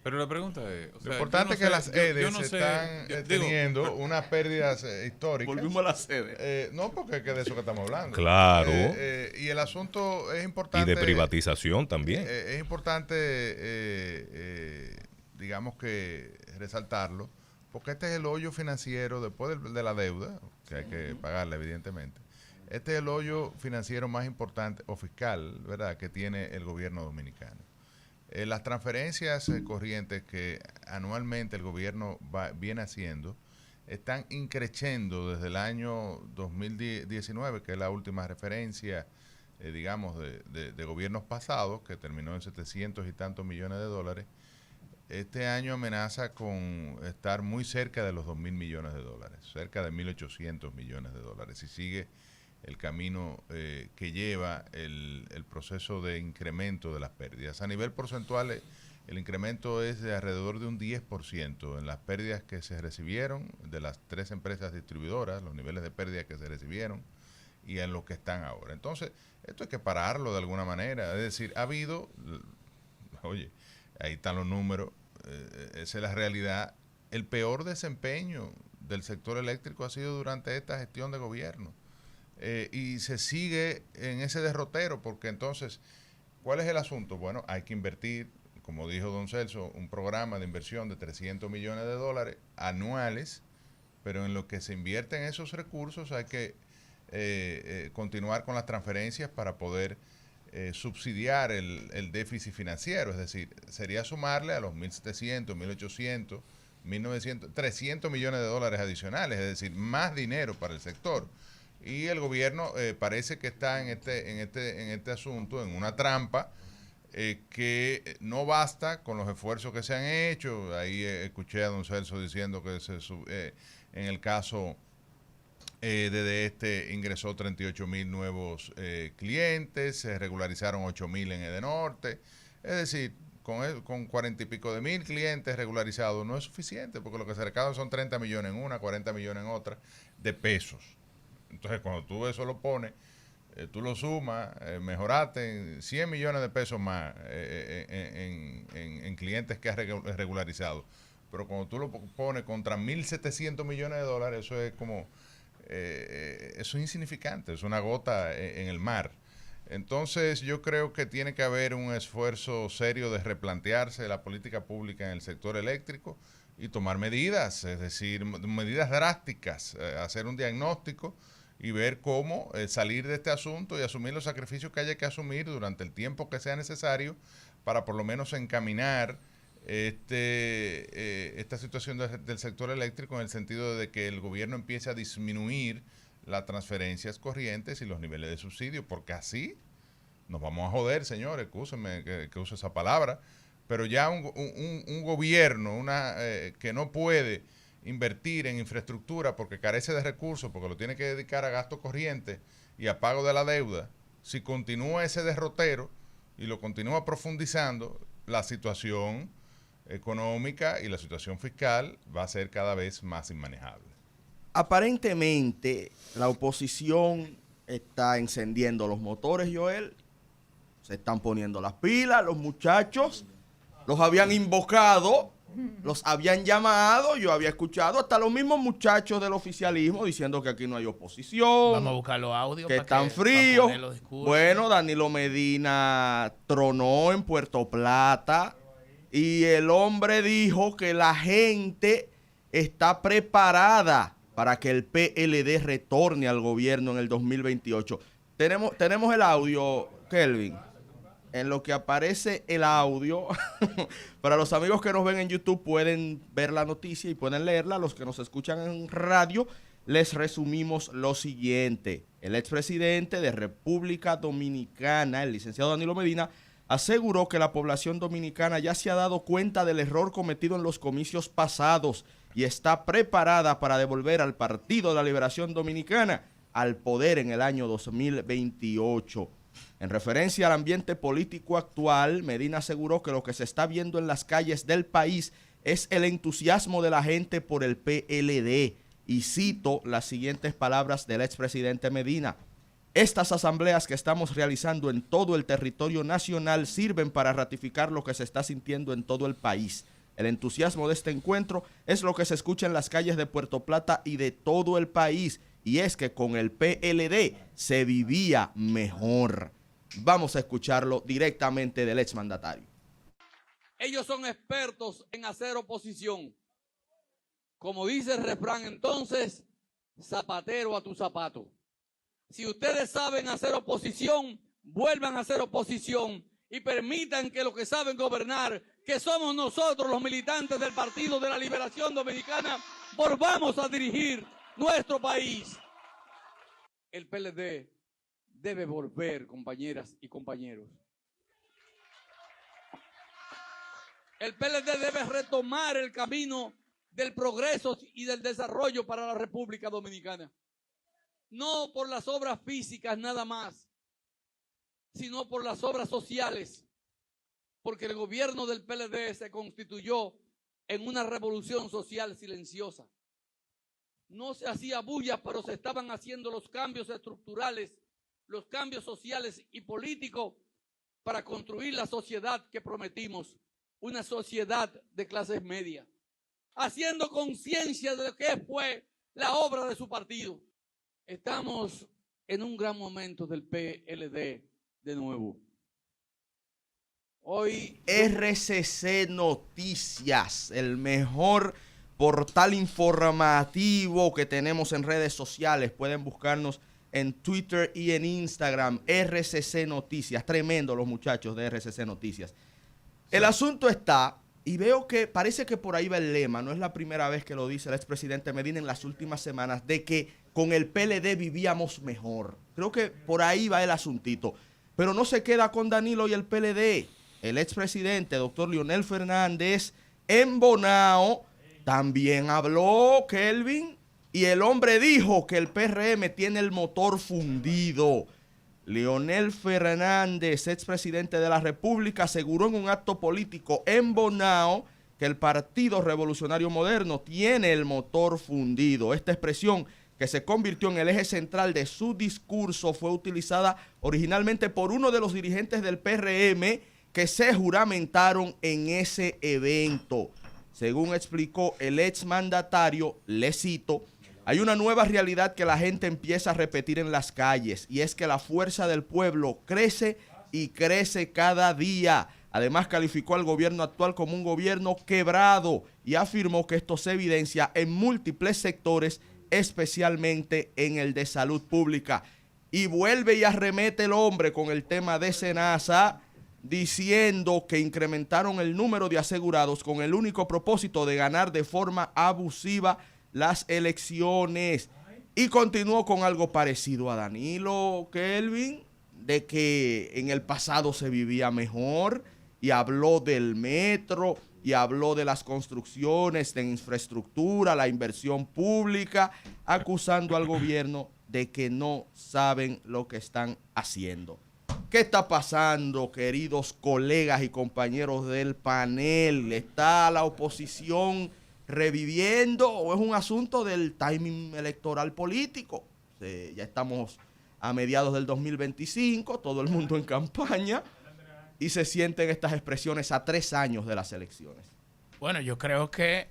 Pero la pregunta es... Lo importante es que las EDES están teniendo unas pérdidas históricas. Volvimos a las sedes. No, porque es que de eso que estamos hablando. Claro. Y el asunto es importante. Y de privatización también. Es importante, digamos que resaltarlo, porque este es el hoyo financiero, después de la deuda, que hay que pagarla evidentemente. Este es el hoyo financiero más importante, o fiscal, ¿verdad?, que tiene el gobierno dominicano. Las transferencias corrientes que anualmente el gobierno viene haciendo están increciendo desde el año 2019, que es la última referencia, digamos, de gobiernos pasados, que terminó en 700 y tantos millones de dólares. Este año amenaza con estar muy cerca de los 2.000 millones de dólares, cerca de 1.800 millones de dólares, y sigue el camino que lleva el proceso de incremento de las pérdidas. A nivel porcentual, el incremento es de alrededor de un 10% en las pérdidas que se recibieron de las 3 empresas distribuidoras, los niveles de pérdidas que se recibieron y en los que están ahora. Entonces, esto hay que pararlo de alguna manera. Es decir, ha habido, oye, ahí están los números, esa es la realidad. El peor desempeño del sector eléctrico ha sido durante esta gestión de gobierno. Y se sigue en ese derrotero, porque entonces, ¿cuál es el asunto? Bueno, hay que invertir, como dijo don Celso, un programa de inversión de 300 millones de dólares anuales, pero en lo que se invierten esos recursos hay que continuar con las transferencias para poder subsidiar el déficit financiero, es decir, sería sumarle a los 1.700, 1.800, 1.900, 300 millones de dólares adicionales, es decir, más dinero para el sector. Y el gobierno parece que está en este asunto, en una trampa, que no basta con los esfuerzos que se han hecho. Ahí escuché a don Celso diciendo que en el caso de ingresó 38.000 nuevos clientes, se regularizaron 8.000 en Edenorte. Es decir, con 40 y pico de mil clientes regularizados no es suficiente, porque lo que se recaudan son 30 millones en una, 40 millones en otra, de pesos. Entonces, cuando tú eso lo pones, tú lo sumas, mejoraste 100 millones de pesos más en clientes que has regularizado. Pero cuando tú lo pones contra 1.700 millones de dólares, eso es como, eso es insignificante, es una gota en el mar. Entonces, yo creo que tiene que haber un esfuerzo serio de replantearse la política pública en el sector eléctrico y tomar medidas, es decir, medidas drásticas, hacer un diagnóstico y ver cómo salir de este asunto y asumir los sacrificios que haya que asumir durante el tiempo que sea necesario para por lo menos encaminar esta situación del sector eléctrico, en el sentido de que el gobierno empiece a disminuir las transferencias corrientes y los niveles de subsidio, porque así nos vamos a joder, señores, excúsenme que use esa palabra, pero ya un gobierno que no puede invertir en infraestructura porque carece de recursos, porque lo tiene que dedicar a gasto corriente y a pago de la deuda, si continúa ese derrotero y lo continúa profundizando, la situación económica y la situación fiscal va a ser cada vez más inmanejable. Aparentemente, la oposición está encendiendo los motores, Joel. Se están poniendo las pilas, los muchachos los habían invocado, los habían llamado, yo había escuchado hasta los mismos muchachos del oficialismo diciendo que aquí no hay oposición. Vamos a buscar los audios. Que están fríos. Bueno, Bueno, Danilo Medina tronó en Puerto Plata y el hombre dijo que la gente está preparada para que el PLD retorne al gobierno en el 2028. Tenemos el audio, Kelvin. En lo que aparece el audio, para los amigos que nos ven en YouTube pueden ver la noticia y pueden leerla. Los que nos escuchan en radio, les resumimos lo siguiente. El expresidente de República Dominicana, el licenciado Danilo Medina, aseguró que la población dominicana ya se ha dado cuenta del error cometido en los comicios pasados y está preparada para devolver al Partido de la Liberación Dominicana al poder en el año 2028. En referencia al ambiente político actual, Medina aseguró que lo que se está viendo en las calles del país es el entusiasmo de la gente por el PLD. Y cito las siguientes palabras del expresidente Medina. Estas asambleas que estamos realizando en todo el territorio nacional sirven para ratificar lo que se está sintiendo en todo el país. El entusiasmo de este encuentro es lo que se escucha en las calles de Puerto Plata y de todo el país. Y es que con el PLD se vivía mejor. Vamos a escucharlo directamente del exmandatario. Ellos son expertos en hacer oposición. Como dice el refrán, entonces, zapatero a tu zapato. Si ustedes saben hacer oposición, vuelvan a hacer oposición y permitan que los que saben gobernar, que somos nosotros los militantes del Partido de la Liberación Dominicana, volvamos a dirigir nuestro país. El PLD debe volver, compañeras y compañeros. El PLD debe retomar el camino del progreso y del desarrollo para la República Dominicana. No por las obras físicas nada más, sino por las obras sociales. Porque el gobierno del PLD se constituyó en una revolución social silenciosa. No se hacía bulla, pero se estaban haciendo los cambios estructurales, los cambios sociales y políticos para construir la sociedad que prometimos, una sociedad de clases medias, haciendo conciencia de lo que fue la obra de su partido. Estamos en un gran momento del PLD de nuevo. Hoy RCC Noticias, el mejor portal informativo que tenemos en redes sociales. Pueden buscarnos en Twitter y en Instagram, RCC Noticias. Tremendo los muchachos de RCC Noticias. El asunto está, y veo que parece que por ahí va el lema, no es la primera vez que lo dice el expresidente Medina en las últimas semanas, de que con el PLD vivíamos mejor. Creo que por ahí va el asuntito. Pero no se queda con Danilo y el PLD. El expresidente, doctor Leonel Fernández, en Bonao, también habló, Kelvin, y el hombre dijo que el PRM tiene el motor fundido. Leonel Fernández, expresidente de la República, aseguró en un acto político en Bonao que el Partido Revolucionario Moderno tiene el motor fundido. Esta expresión, que se convirtió en el eje central de su discurso, fue utilizada originalmente por uno de los dirigentes del PRM que se juramentaron en ese evento. Según explicó el exmandatario, le cito, hay una nueva realidad que la gente empieza a repetir en las calles, y es que la fuerza del pueblo crece y crece cada día. Además, calificó al gobierno actual como un gobierno quebrado y afirmó que esto se evidencia en múltiples sectores, especialmente en el de salud pública. Y vuelve y arremete el hombre con el tema de SENASA, diciendo que incrementaron el número de asegurados con el único propósito de ganar de forma abusiva las elecciones. Y continuó con algo parecido a Danilo, Kelvin, de que en el pasado se vivía mejor, y habló del metro, y habló de las construcciones, de infraestructura, la inversión pública, acusando al gobierno de que no saben lo que están haciendo. ¿Qué está pasando, queridos colegas y compañeros del panel? ¿Está la oposición reviviendo o es un asunto del timing electoral político? Ya estamos a mediados del 2025, todo el mundo en campaña, y se sienten estas expresiones a 3 años de las elecciones. Bueno, yo creo que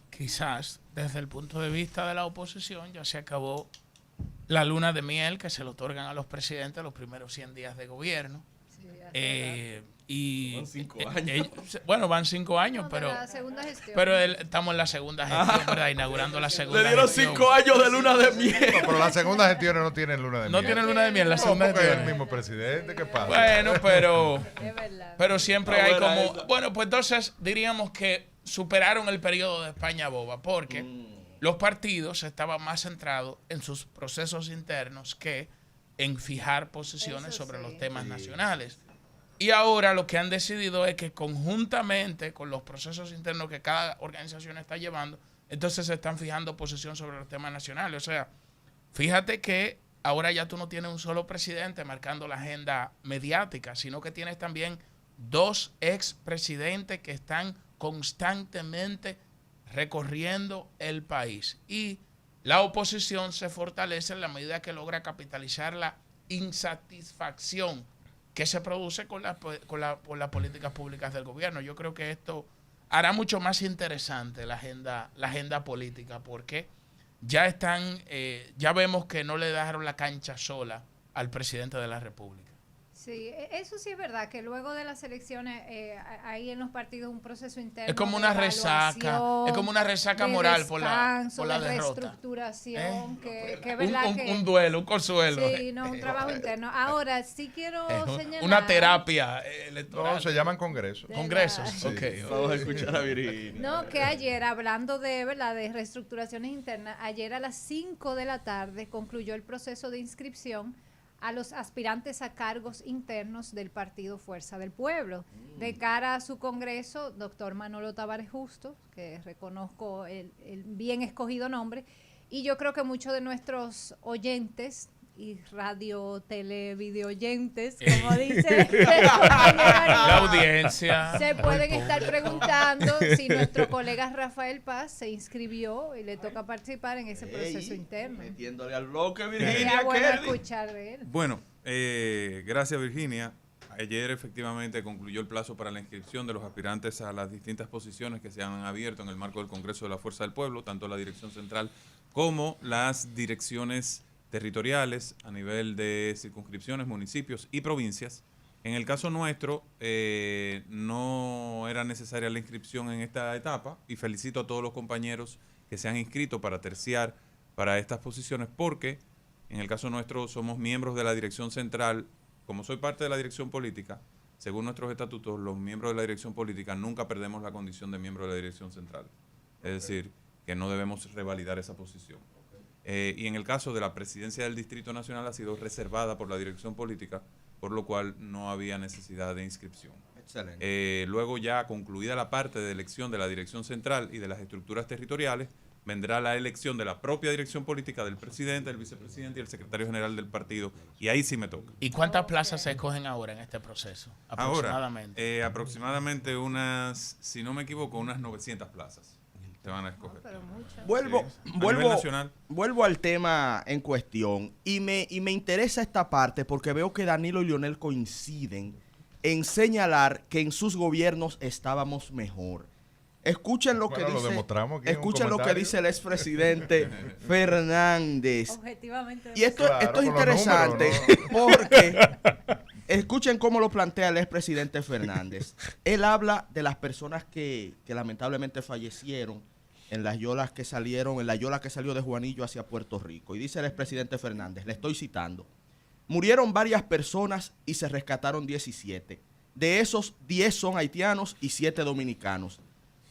quizás desde el punto de vista de la oposición ya se acabó la luna de miel que se le otorgan a los presidentes los primeros 100 días de gobierno. Y Van 5 años. Bueno, van 5 años, No, pero de la segunda gestión. pero estamos en la segunda gestión, ¿verdad? Inaugurando la segunda Le dieron gestión. 5 años de luna de miel. No, pero las segundas gestiones no tienen luna de miel. No tienen luna de miel, la No, segunda porque es el gestión. mismo presidente, ¿qué pasa? Bueno, pero Es verdad. siempre Está hay buena como... esa. Bueno, pues entonces diríamos que superaron el periodo de España boba, porque los partidos estaban más centrados en sus procesos internos que en fijar posiciones Eso sobre sí. los temas nacionales. Y ahora lo que han decidido es que conjuntamente con los procesos internos que cada organización está llevando, entonces se están fijando posición sobre los temas nacionales. O sea, fíjate que ahora ya tú no tienes un solo presidente marcando la agenda mediática, sino que tienes también 2 expresidentes que están constantemente recorriendo el país. Y la oposición se fortalece en la medida que logra capitalizar la insatisfacción que se produce con las políticas públicas del gobierno. Yo creo que esto hará mucho más interesante la agenda política, porque ya ya vemos que no le dejaron la cancha sola al presidente de la República. Sí, eso sí es verdad, que luego de las elecciones hay en los partidos un proceso interno. Es como de una resaca, evaluación, es como una resaca de moral por la descanso, derrota. de reestructuración, que es Un, verdad un- que... un duelo, un consuelo. Sí, no, un trabajo interno. Ahora, sí quiero señalar... Una terapia No, electoral. se llaman congresos. de Congresos. Sí. Ok. Vamos a escuchar a Virginia. No, que ayer, hablando de, ¿verdad?, de reestructuraciones internas, ayer a las 5 de la tarde concluyó el proceso de inscripción a los aspirantes a cargos internos del partido Fuerza del Pueblo. De cara a su congreso, doctor Manolo Tavares Justo, que reconozco el bien escogido nombre, y yo creo que muchos de nuestros oyentes y radio, tele, video oyentes, como dice La audiencia. se pueden estar preguntando si nuestro colega Rafael Paz se inscribió y le toca participar en ese proceso interno. Metiéndole al bloque, Sería Virginia. bueno Kelvin. escuchar de él. Bueno, gracias Virginia. Ayer efectivamente concluyó el plazo para la inscripción de los aspirantes a las distintas posiciones que se han abierto en el marco del Congreso de la Fuerza del Pueblo, tanto la dirección central como las direcciones territoriales a nivel de circunscripciones, municipios y provincias. En el caso nuestro, no era necesaria la inscripción en esta etapa y felicito a todos los compañeros que se han inscrito para terciar para estas posiciones porque en el caso nuestro somos miembros de la dirección central. Como soy parte de la dirección política, según nuestros estatutos, los miembros de la dirección política nunca perdemos la condición de miembro de la dirección central. Es decir, que no debemos revalidar esa posición. Y en el caso de la presidencia del Distrito Nacional ha sido reservada por la dirección política, por lo cual no había necesidad de inscripción. Excelente. Luego ya concluida la parte de elección de la dirección central y de las estructuras territoriales, vendrá la elección de la propia dirección política del presidente, del vicepresidente y el secretario general del partido. Y ahí sí me toca. ¿Y cuántas plazas se escogen ahora en este proceso? Aproximadamente. Aproximadamente unas, si no me equivoco, unas 900 plazas se van a escoger. Pero mucho. Vuelvo al tema en cuestión y me interesa esta parte porque veo que Danilo y Leonel coinciden en señalar que en sus gobiernos estábamos mejor. Escuchen lo que Bueno, lo dice. demostramos aquí en un Escuchen lo que comentario. dice el expresidente Fernández. Objetivamente. Y esto es con los interesante números, porque escuchen cómo lo plantea el expresidente Fernández. Él habla de las personas que lamentablemente fallecieron en las yolas que salieron, en la yola que salió de Juanillo hacia Puerto Rico. Y dice el expresidente Fernández, le estoy citando: murieron varias personas y se rescataron 17. De esos, 10 son haitianos y 7 dominicanos.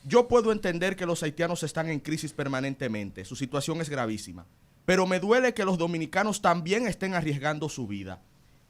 Yo puedo entender que los haitianos están en crisis permanentemente, su situación es gravísima, pero me duele que los dominicanos también estén arriesgando su vida.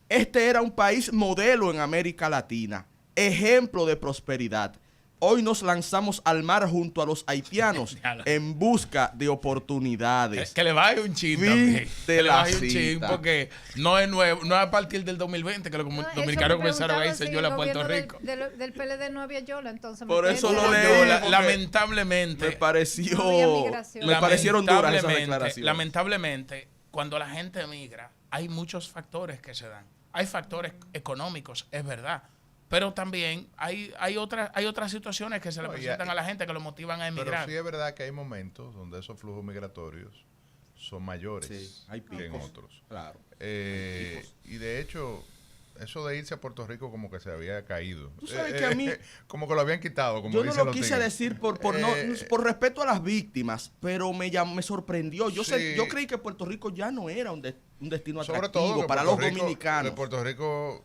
Este era un país modelo en América Latina, ejemplo de prosperidad. Hoy nos lanzamos al mar junto a los haitianos en busca de oportunidades. Que le baje un chin también. Que le baje un chin, porque no es nuevo, no es a partir del 2020 que los dominicanos comenzaron a irse yola a Puerto Rico. Del PLD no había yola, entonces. Por eso lo leí. Lamentablemente. Me parecieron duras esas declaraciones. Lamentablemente, cuando la gente emigra, hay muchos factores que se dan. Hay factores económicos, es verdad. Pero también hay otras situaciones que se le presentan a la gente que lo motivan a emigrar. Pero sí es verdad que hay momentos donde esos flujos migratorios son mayores que en otros. Claro. Y de hecho, eso de irse a Puerto Rico como que se había caído. Tú sabes que a mí... como que lo habían quitado, como yo no dicen lo los quise tigres. decir por respeto a las víctimas, pero me sorprendió. Yo creí que Puerto Rico ya no era un destino Sobre atractivo todo para Puerto los Rico, dominicanos. que Puerto Rico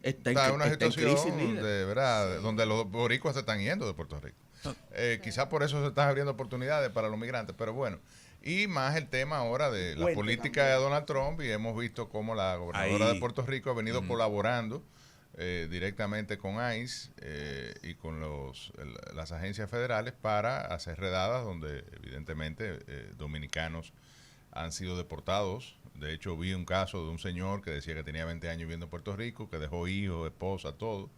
está en una situación crisis, de verdad, donde los boricuas se están yendo de Puerto Rico. Quizás por eso se están abriendo oportunidades para los migrantes, pero bueno. Y más el tema ahora de la política de Donald Trump, y hemos visto cómo la gobernadora de Puerto Rico ha venido colaborando directamente con ICE y con las agencias federales para hacer redadas donde evidentemente dominicanos han sido deportados. De hecho, vi un caso de un señor que decía que tenía 20 años viviendo en Puerto Rico, que dejó hijos, esposa, todo,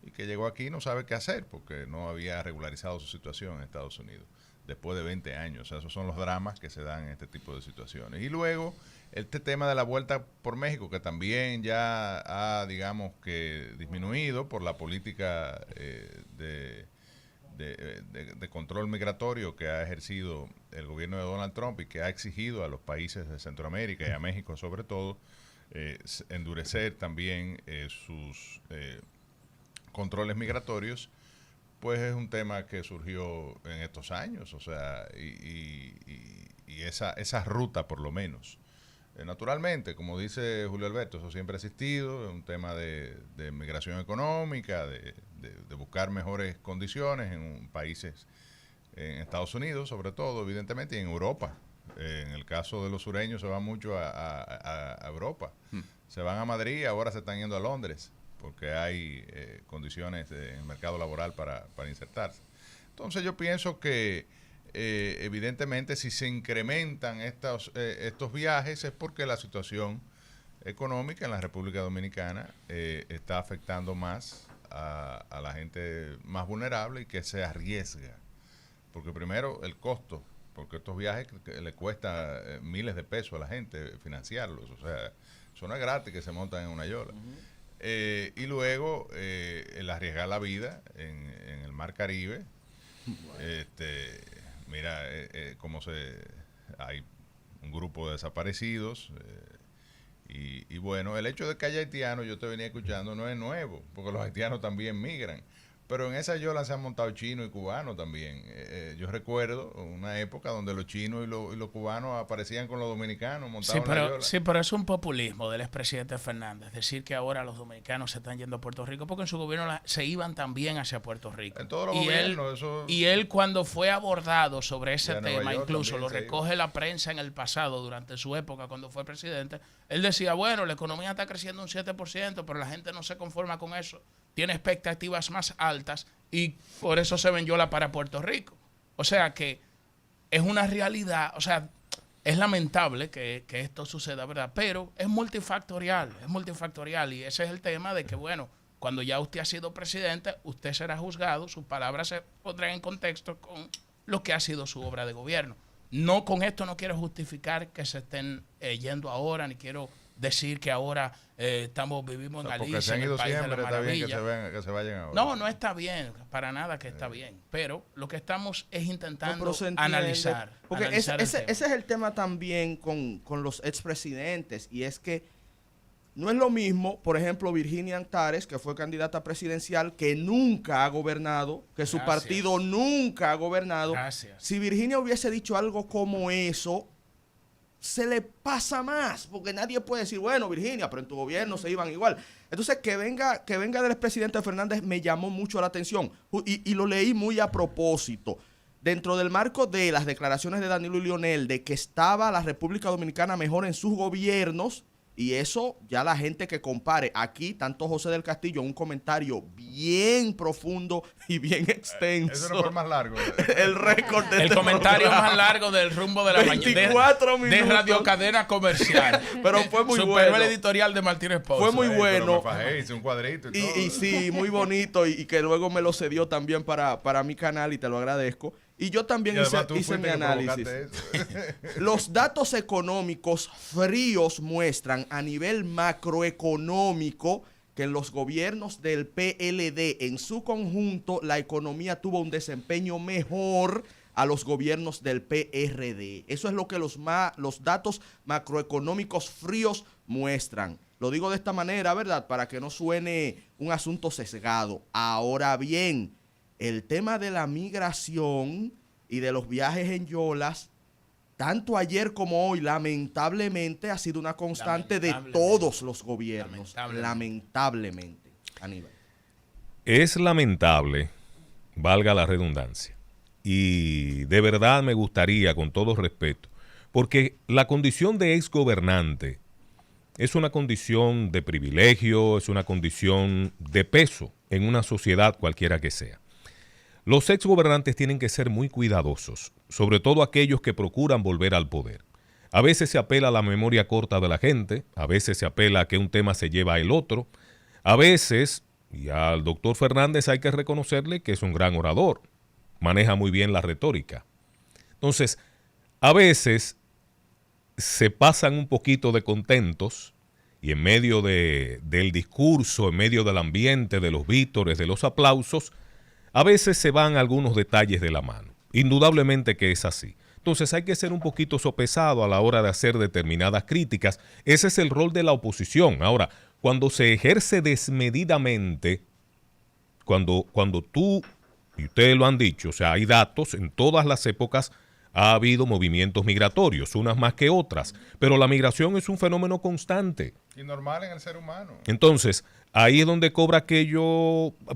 y que llegó aquí y no sabe qué hacer porque no había regularizado su situación en Estados Unidos después de 20 años. O sea, esos son los dramas que se dan en este tipo de situaciones. Y luego, este tema de la vuelta por México, que también ya ha, digamos, que disminuido por la política de control migratorio que ha ejercido el gobierno de Donald Trump y que ha exigido a los países de Centroamérica y a México sobre todo endurecer también sus controles migratorios, pues es un tema que surgió en estos años, o sea, y esa ruta por lo menos. Naturalmente, como dice Julio Alberto, eso siempre ha existido, es un tema de migración económica, de buscar mejores condiciones en países, en Estados Unidos sobre todo, evidentemente, y en Europa. En el caso de los sureños se van mucho a Europa. Se van a Madrid, ahora se están yendo a Londres, porque hay condiciones en el mercado laboral para insertarse. Entonces yo pienso que evidentemente si se incrementan estos viajes es porque la situación económica en la República Dominicana está afectando más a la gente más vulnerable y que se arriesga. Porque primero el costo, porque estos viajes le cuesta miles de pesos a la gente financiarlos, o sea, eso no es gratis que se montan en una yola. Y luego el arriesgar la vida en el Mar Caribe. Mira cómo hay un grupo de desaparecidos y bueno, el hecho de que haya haitianos, yo te venía escuchando, no es nuevo, porque los haitianos también migran. Pero en esa yola se han montado chinos y cubanos también. Yo recuerdo una época donde los chinos y los cubanos aparecían con los dominicanos montados en la yola. Sí, pero es un populismo del expresidente Fernández decir que ahora los dominicanos se están yendo a Puerto Rico, porque en su gobierno se iban también hacia Puerto Rico. En todos los gobiernos. Y él cuando fue abordado sobre ese tema, incluso lo recoge la prensa en el pasado, durante su época cuando fue presidente, él decía, bueno, la economía está creciendo un 7%, pero la gente no se conforma con eso. Tiene expectativas más altas y por eso se ven yola para Puerto Rico. O sea que es una realidad, o sea, es lamentable que esto suceda, ¿verdad? Pero es multifactorial y ese es el tema de que, bueno, cuando ya usted ha sido presidente, usted será juzgado, sus palabras se pondrán en contexto con lo que ha sido su obra de gobierno. No, con esto no quiero justificar que se estén yendo ahora, ni quiero decir que ahora vivimos en Alicia, en el país de la maravilla. Está bien que se vayan ahora. No está bien, para nada que está bien. Pero lo que estamos es intentando analizar. Porque ese es el tema también con los expresidentes, y es que no es lo mismo, por ejemplo, Virginia Antares, que fue candidata presidencial, que nunca ha gobernado, que su partido nunca ha gobernado. Si Virginia hubiese dicho algo como eso, se le pasa más, porque nadie puede decir, bueno, Virginia, pero en tu gobierno se iban igual. Entonces, que venga del expresidente Fernández me llamó mucho la atención y lo leí muy a propósito. dentro del marco de las declaraciones de Danilo y Leonel de que estaba la República Dominicana mejor en sus gobiernos, y eso ya la gente que compare aquí, tanto José del Castillo, un comentario bien profundo y bien extenso. Eso no fue más largo. El récord de El comentario más largo del rumbo de la mañana. 24 De minutos. Radio Cadena Comercial. Pero fue muy Superó bueno. el editorial de Martínez Pozo. Fue muy bueno. Me fajé, hice un cuadrito y todo. Y sí, muy bonito, y que luego me lo cedió también para mi canal, y te lo agradezco. Y yo también Y además tú hice mi fuiste que análisis. provocaste eso. Los datos económicos fríos muestran a nivel macroeconómico que en los gobiernos del PLD en su conjunto la economía tuvo un desempeño mejor a los gobiernos del PRD. Eso es lo que los datos macroeconómicos fríos muestran. Lo digo de esta manera, ¿verdad? Para que no suene un asunto sesgado. Ahora bien, el tema de la migración y de los viajes en yolas, tanto ayer como hoy, lamentablemente, ha sido una constante de todos los gobiernos. Lamentablemente, Aníbal. Es lamentable, valga la redundancia, y de verdad me gustaría, con todo respeto, porque la condición de exgobernante es una condición de privilegio, es una condición de peso en una sociedad cualquiera que sea. Los exgobernantes tienen que ser muy cuidadosos, sobre todo aquellos que procuran volver al poder. A veces se apela a la memoria corta de la gente, a veces se apela a que un tema se lleva al otro, a veces, y al doctor Fernández hay que reconocerle que es un gran orador, maneja muy bien la retórica. Entonces, a veces se pasan un poquito de contentos y en medio del discurso, en medio del ambiente, de los vítores, de los aplausos, a veces se van algunos detalles de la mano. Indudablemente que es así. Entonces hay que ser un poquito sopesado a la hora de hacer determinadas críticas. Ese es el rol de la oposición. Ahora, cuando se ejerce desmedidamente, cuando tú, y ustedes lo han dicho, o sea, hay datos, en todas las épocas ha habido movimientos migratorios, unas más que otras, pero la migración es un fenómeno constante. Y normal en el ser humano. Entonces, ahí es donde cobra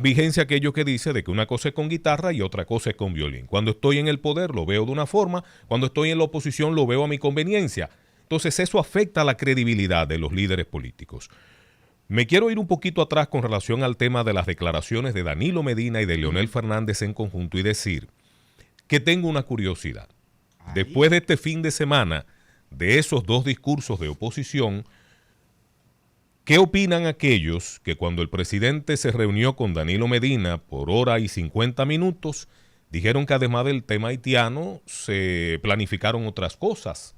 vigencia aquello que dice de que una cosa es con guitarra y otra cosa es con violín. Cuando estoy en el poder lo veo de una forma, cuando estoy en la oposición lo veo a mi conveniencia. Entonces eso afecta la credibilidad de los líderes políticos. Me quiero ir un poquito atrás con relación al tema de las declaraciones de Danilo Medina y de Leonel Fernández en conjunto y decir que tengo una curiosidad. Después de este fin de semana, de esos dos discursos de oposición, ¿qué opinan aquellos que cuando el presidente se reunió con Danilo Medina por hora y 50 minutos, dijeron que además del tema haitiano se planificaron otras cosas,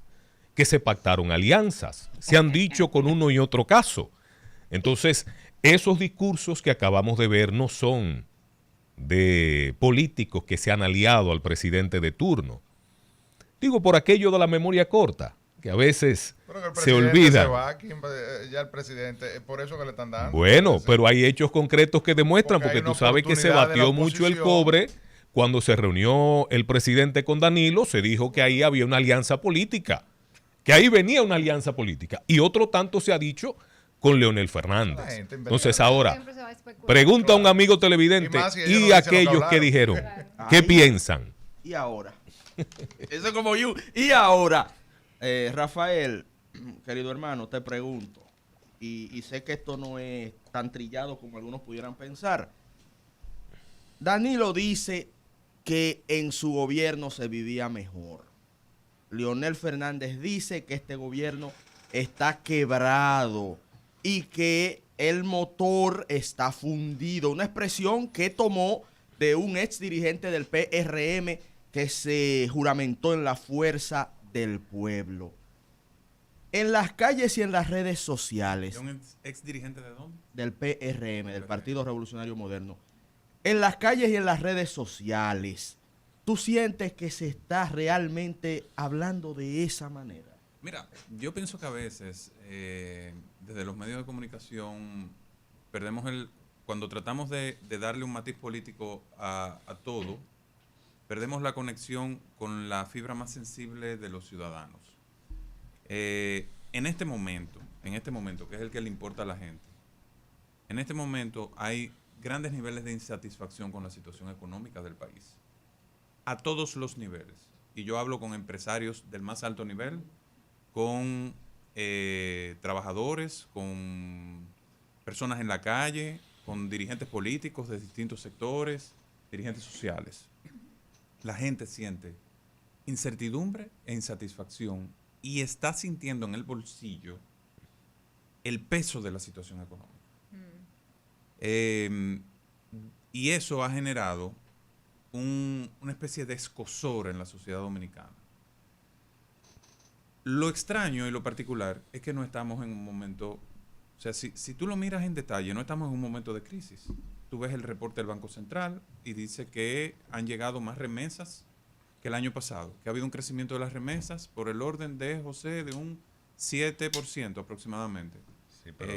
que se pactaron alianzas, se han dicho con uno y otro caso? Entonces, esos discursos que acabamos de ver no son de políticos que se han aliado al presidente de turno. Digo, por aquello de la memoria corta, que a veces se olvida. Se va, ya el presidente, por eso que le están dando. Bueno, pero hay hechos concretos que demuestran, porque tú sabes que se batió mucho el cobre cuando se reunió el presidente con Danilo, se dijo que ahí había una alianza política, que ahí venía una alianza política, y otro tanto se ha dicho con Leonel Fernández. Entonces ahora, pregunta a un amigo televidente y aquellos que dijeron, ¿qué piensan? ¿Y ahora? Eso es como yo. ¿Y ahora? Rafael, querido hermano, te pregunto, y sé que esto no es tan trillado como algunos pudieran pensar. Danilo dice que en su gobierno se vivía mejor. Leonel Fernández dice que este gobierno está quebrado y que el motor está fundido. Una expresión que tomó de un ex dirigente del PRM que se juramentó en la fuerza del pueblo. En las calles y en las redes sociales. ¿De un ex dirigente de dónde? Del PRM, del Partido Revolucionario Moderno. En las calles y en las redes sociales, ¿tú sientes que se está realmente hablando de esa manera? Mira, yo pienso que a veces, desde los medios de comunicación, cuando tratamos de darle un matiz político a todo, perdemos la conexión con la fibra más sensible de los ciudadanos. En este momento, que es el que le importa a la gente, en este momento hay grandes niveles de insatisfacción con la situación económica del país. a todos los niveles. Y yo hablo con empresarios del más alto nivel, con trabajadores, con personas en la calle, con dirigentes políticos de distintos sectores, dirigentes sociales. La gente siente incertidumbre e insatisfacción y está sintiendo en el bolsillo el peso de la situación económica. Y eso ha generado una especie de escozor en la sociedad dominicana. Lo extraño y lo particular es que no estamos en un momento, o sea, si tú lo miras en detalle, no estamos en un momento de crisis. Tú ves el reporte del Banco Central y dice que han llegado más remesas que el año pasado, que ha habido un crecimiento de las remesas por el orden de, José, de un 7% aproximadamente. Sí, pero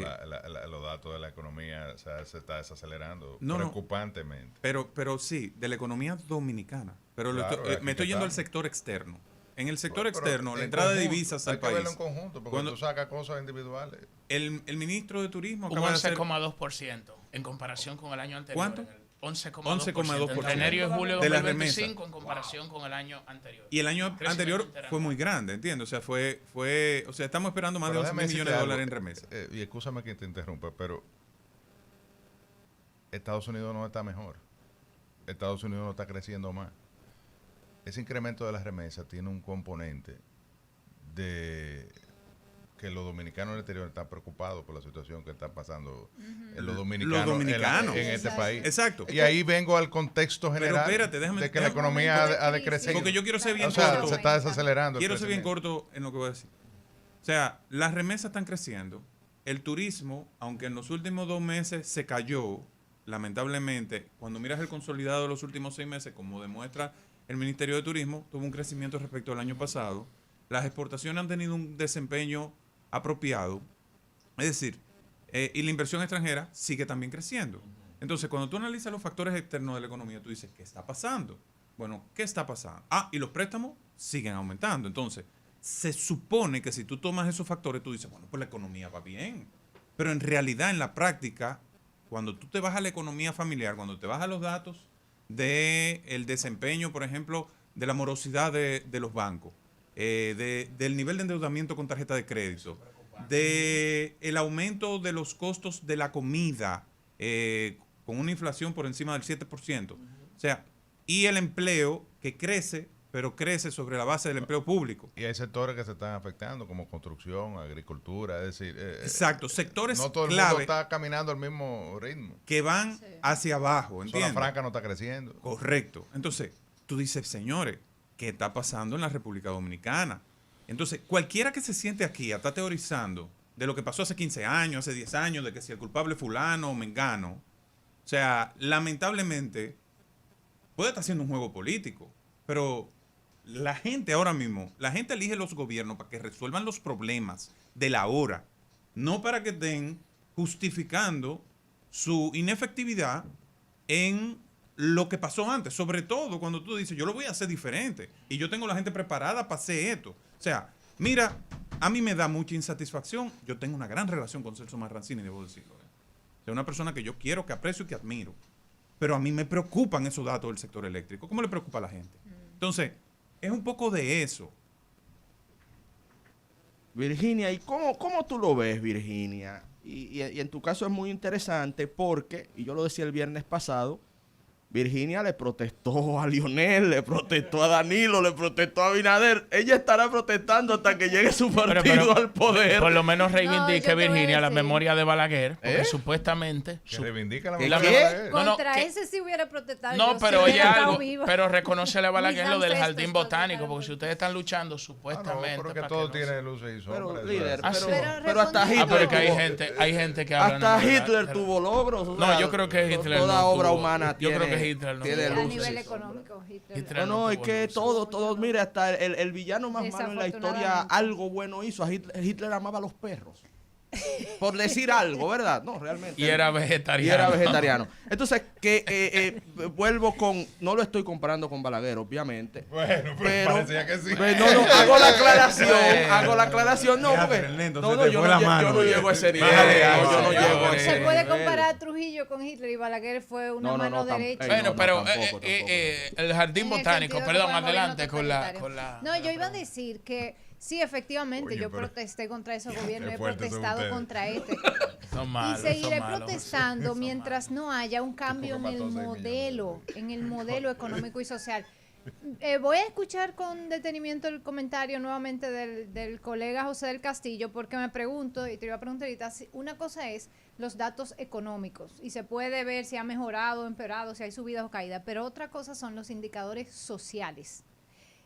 los datos de la economía, o sea, se está desacelerando No, preocupantemente. Pero sí, de la economía dominicana. Pero Claro, me estoy yendo al sector externo. En el sector Pero externo, la en entrada de conjunto, divisas al hay que país. verlo en conjunto, porque Cuando tú sacas cosas individuales. el ministro de Turismo Un acaba de hacer 11,2% en comparación con el año anterior. ¿Cuánto? 11,2%. Entre enero y julio de de la 2025 en comparación con el año anterior. Y el año Crecimiento anterior interanual. fue muy grande, ¿entiendes? O sea, o sea, estamos esperando más Pero de 11 déjame millones decirte de algo, dólares en remesas. Y escúchame que te interrumpa, pero Estados Unidos no está mejor. Estados Unidos no está creciendo más. Ese incremento de las remesas tiene un componente de que los dominicanos en el exterior están preocupados por la situación que está pasando los dominicanos en este país. Exacto. Y ahí vengo al contexto Pero general espérate, déjame- de que la déjame- economía ha decrecido. Porque yo quiero ser bien O sea, corto. se está desacelerando. el Quiero ser bien crecimiento. corto en lo que voy a decir. O sea, las remesas están creciendo. El turismo, aunque en los últimos 2 meses se cayó, lamentablemente, cuando miras el consolidado de los últimos 6 meses, como demuestra el Ministerio de Turismo, tuvo un crecimiento respecto al año pasado. Las exportaciones han tenido un desempeño apropiado. Es decir, y la inversión extranjera sigue también creciendo. Entonces, cuando tú analizas los factores externos de la economía, tú dices, ¿qué está pasando? Bueno, ¿qué está pasando? Y los préstamos siguen aumentando. Entonces, se supone que si tú tomas esos factores, tú dices, bueno, pues la economía va bien. Pero en realidad, en la práctica, cuando tú te vas a la economía familiar, cuando te vas a los datos del desempeño, por ejemplo, de la morosidad de los bancos, del nivel de endeudamiento con tarjeta de crédito, del aumento de los costos de la comida, con una inflación por encima del 7%. O sea, y el empleo que crece, pero crece sobre la base del empleo público. Y hay sectores que se están afectando, como construcción, agricultura, es decir... Exacto, sectores no todo el clave mundo está caminando al mismo ritmo. que van hacia abajo, Zona ¿entiendes? Franca no está creciendo. Correcto. Entonces, tú dices, señores, ¿qué está pasando en la República Dominicana? Entonces, cualquiera que se siente aquí está teorizando de lo que pasó hace 15 años, hace 10 años, de que si el culpable es fulano o mengano, o sea, lamentablemente puede estar haciendo un juego político, pero la gente ahora mismo, la gente elige los gobiernos para que resuelvan los problemas de la hora, no para que estén justificando su inefectividad en lo que pasó antes, sobre todo cuando tú dices, yo lo voy a hacer diferente y yo tengo la gente preparada para hacer esto. O sea, mira, a mí me da mucha insatisfacción. Yo tengo una gran relación con Celso Marrancini, debo decirlo. O sea, una persona que yo quiero, que aprecio y que admiro. Pero a mí me preocupan esos datos del sector eléctrico. ¿Cómo le preocupa a la gente? Entonces, es un poco de eso. Virginia, ¿y cómo tú lo ves, Virginia? Y en tu caso es muy interesante porque, y yo lo decía el viernes pasado, Virginia le protestó a Lionel, le protestó a Danilo, le protestó a Abinader. Ella estará protestando hasta que llegue su partido al poder. Por lo menos reivindique, yo te voy a Virginia, la decir. memoria de Balaguer, porque ¿Eh? supuestamente... Que reivindica la ¿Qué? memoria ¿Qué? de Balaguer. No, no, Contra que- ese sí hubiera protestado. No, yo, pero si oye hubiera estado algo, viva. pero reconoce a Balaguer lo del Mis jardín ancestros botánico, no porque si dejaron. ustedes están luchando No, supuestamente... pero que para todo no tiene se- luces y Pero, sombras. líder, Ah, sí. pero hasta Hitler, pero que tuvo, hay gente que habla... hasta no, de la- Hitler de la- tuvo logros. o No, sea, yo creo que Hitler toda no obra tuvo- humana yo creo tiene, que Hitler no tiene tuvo- a luces. nivel económico, Hitler. Hitler No, es tuvo que luces. todos, mire, hasta el villano más malo en la historia Desafortunadamente. algo bueno hizo. A Hitler amaba a los perros. por decir algo, ¿verdad? No, realmente. Y era vegetariano. Y era vegetariano. Entonces, vuelvo con, no lo estoy comparando con Balaguer, obviamente. Bueno, pero parecía que sí. no, hago la aclaración, no, porque yo no llego a ese nivel. Yo no llego a ese Se puede nivel. comparar a Trujillo con Hitler y Balaguer fue una mano derecha. Bueno, pero tampoco. el jardín En el botánico, sentido de perdón, que fue un adelante gobierno con la... No, yo iba a decir que sí, efectivamente, Oye, yo pero- protesté contra ese gobierno, Qué he fuertes son protestado ustedes. contra este. Son Y malos, seguiré son malos. protestando mientras no haya un cambio en Porque el mató 6 modelo, en el modelo económico y social. Voy a escuchar con detenimiento el comentario nuevamente del colega José del Castillo, porque me pregunto, y te iba a preguntar ahorita, una cosa es los datos económicos, y se puede ver si ha mejorado o empeorado, si hay subidas o caídas, pero otra cosa son los indicadores sociales.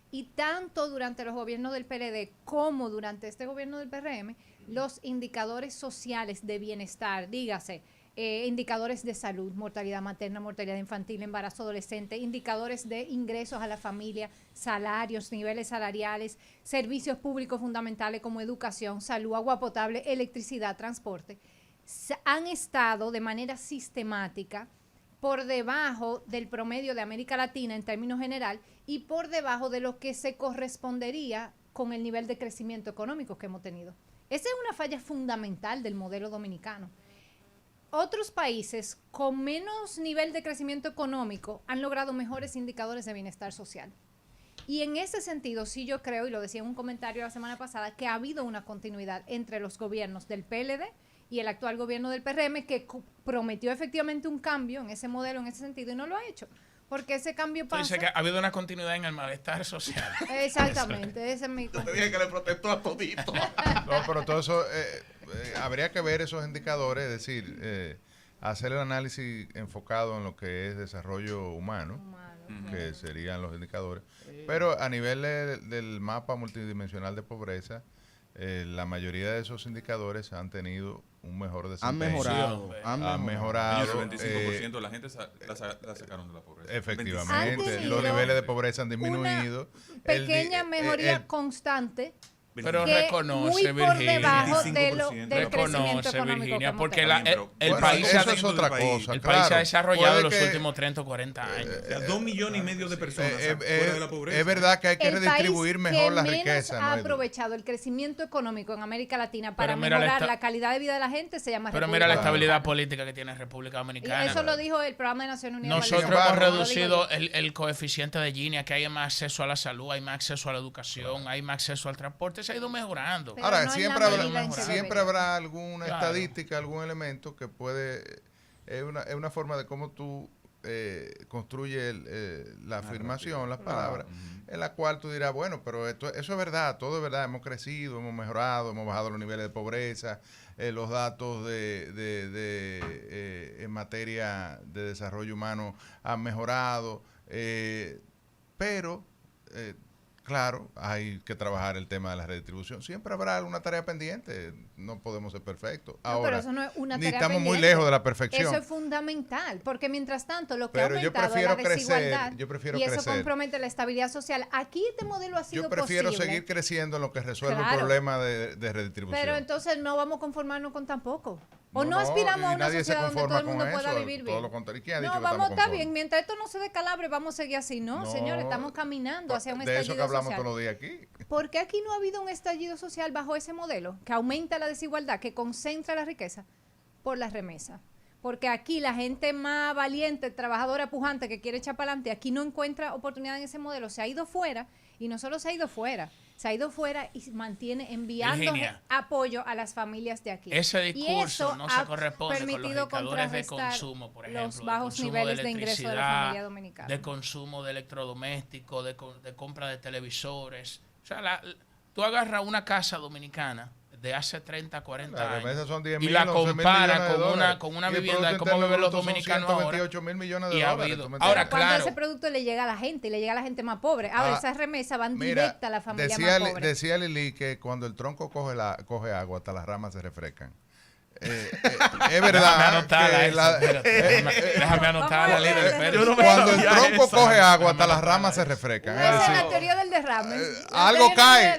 Y tanto durante los gobiernos del PLD como durante este gobierno del PRM, los indicadores sociales de bienestar, dígase, indicadores de salud, mortalidad materna, mortalidad infantil, embarazo adolescente, indicadores de ingresos a la familia, salarios, niveles salariales, servicios públicos fundamentales como educación, salud, agua potable, electricidad, transporte, han estado de manera sistemática por debajo del promedio de América Latina en términos general y por debajo de lo que se correspondería con el nivel de crecimiento económico que hemos tenido. Esa es una falla fundamental del modelo dominicano. Otros países con menos nivel de crecimiento económico han logrado mejores indicadores de bienestar social. Y en ese sentido, sí yo creo, y lo decía en un comentario la semana pasada, que ha habido una continuidad entre los gobiernos del PLD y el actual gobierno del PRM, que prometió efectivamente un cambio en ese modelo, en ese sentido, y no lo ha hecho. Porque ese cambio pasa... Dice que ha habido una continuidad en el malestar social. Exactamente, ese es mi... Te dije que le protestó a todito. No, pero todo eso, habría que ver esos indicadores, es decir, hacer el análisis enfocado en lo que es desarrollo humano, que serían los indicadores. Pero a nivel del mapa multidimensional de pobreza, la mayoría de esos indicadores han tenido un mejor desempeño. Han mejorado. El 25% de la gente la sacaron de la pobreza. Efectivamente, Han los tenido niveles de pobreza han disminuido. pequeña mejoría constante, Pero que reconoce, muy por Virginia. debajo de 25%. del crecimiento Reconoce, económico Virginia, que hemos porque tenido. el Bueno, país eso ha es otra cosa. el claro. país se ha desarrollado Puede los que- últimos 30 o 40 años. O sea, 2,5 millones de personas fuera de la pobreza. Es verdad que hay que El redistribuir país mejor que la menos riqueza. ha no hay duda. aprovechado el crecimiento económico en América Latina para Pero mira mejorar la la calidad de vida de la gente se llama Pero República mira la Dominicana. estabilidad política que tiene República Y Dominicana. eso lo dijo el programa de Naciones Unidas. Nosotros Sin embargo, hemos no lo reducido el coeficiente de Gini, que hay más acceso a la salud, hay más acceso a la educación, hay más acceso al transporte, se ha ido mejorando. Pero Ahora, no en siempre, la habrá, medida en que siempre debería. habrá alguna Claro. estadística, algún elemento que puede... Es una forma de cómo tú construyes la afirmación, las palabras, en la cual tú dirás, bueno, pero eso es verdad, todo es verdad, hemos crecido, hemos mejorado, hemos bajado los niveles de pobreza, los datos en materia de desarrollo humano han mejorado, pero... claro, hay que trabajar el tema de la redistribución. Siempre habrá alguna tarea pendiente. No podemos ser perfectos. No, Ahora, pero eso no es una ni tarea estamos muy pendiente. lejos de la perfección. Eso es fundamental, porque mientras tanto lo que Pero ha yo aumentado es prefiero la crecer, desigualdad yo prefiero y eso crecer. compromete la estabilidad social. Aquí este modelo ha sido Yo prefiero posible, seguir creciendo en lo que resuelve Claro. el problema de redistribución. pero entonces no vamos a conformarnos con tan poco. O no, No, aspiramos a y una nadie se sociedad donde todo conforma el mundo con pueda eso, vivir todo bien. lo contrario. ¿Quién ha dicho No, que vamos, estamos está conformes? bien. Mientras esto no se descalabre, vamos a seguir así. No, señores, estamos caminando hacia un De eso que estallido hablamos social. todos los días aquí. ¿Por qué aquí no ha habido un estallido social bajo ese modelo que aumenta la desigualdad, que concentra la riqueza? Por las remesas. Porque aquí la gente más valiente, trabajadora, pujante, que quiere echar para adelante, aquí no encuentra oportunidad en ese modelo. Se ha ido fuera, y no solo se ha ido fuera, se ha ido fuera y mantiene enviando Virginia, apoyo a las familias de aquí. Ese Y discurso eso no se ha corresponde con los permitido indicadores de contrarrestar consumo, por ejemplo, los de bajos consumo niveles de de ingreso de la electricidad, familia dominicana. de consumo de electrodomésticos, de compra de televisores. O sea, tú agarras una casa dominicana de hace 30, 40 Las remesas años son 10 y mil, la 11 mil compara millones de dólares. con una Y el vivienda de Producto cómo Interno viven los Bruto son dominicanos ahora. 128 mil millones de Y ha dólares. habido. ¿tú me Ahora, entiendes? Cuando claro. ese producto le llega a la gente y le llega a la gente más pobre. Ahora, esas remesas van directa a la familia más pobre. Decía Lili que cuando el tronco coge agua, hasta las ramas se refrescan. es verdad déjame anotarla, líder. Espérate. cuando el tronco coge agua, hasta las ramas se refrescan. Esa Es es decir, la teoría del derrame. algo cae.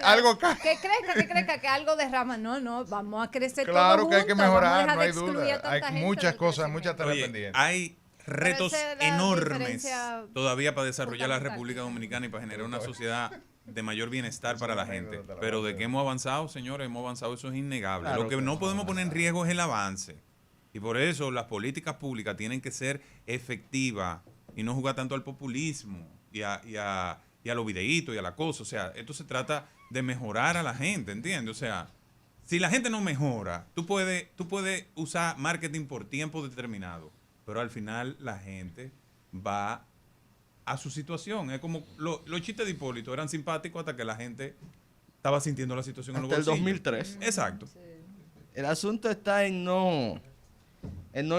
Que crezca, que algo derrama. No, vamos a crecer Claro todos que hay que juntos, vamos a mejorar, dejar no de hay excluir a duda. tanta Hay gente muchas del cosas, crecimiento. muchas tareas Oye, pendientes. hay retos esa es la enormes diferencia todavía para desarrollar la fundamental. República Dominicana y para generar una sociedad de mayor bienestar para la gente. Pero de que hemos avanzado, señores, hemos avanzado, eso es innegable. Claro Lo que que no podemos poner en riesgo es el avance. Y por eso las políticas públicas tienen que ser efectivas y no jugar tanto al populismo y a los videitos y a la cosa. O sea, esto se trata de mejorar a la gente, ¿entiendes? O sea, si la gente no mejora, tú puedes usar marketing por tiempo determinado, pero al final la gente va a su situación. Es como los chistes de Hipólito eran simpáticos hasta que la gente estaba sintiendo la situación en los Hasta el bolsillos. 2003. Exacto. El asunto está en no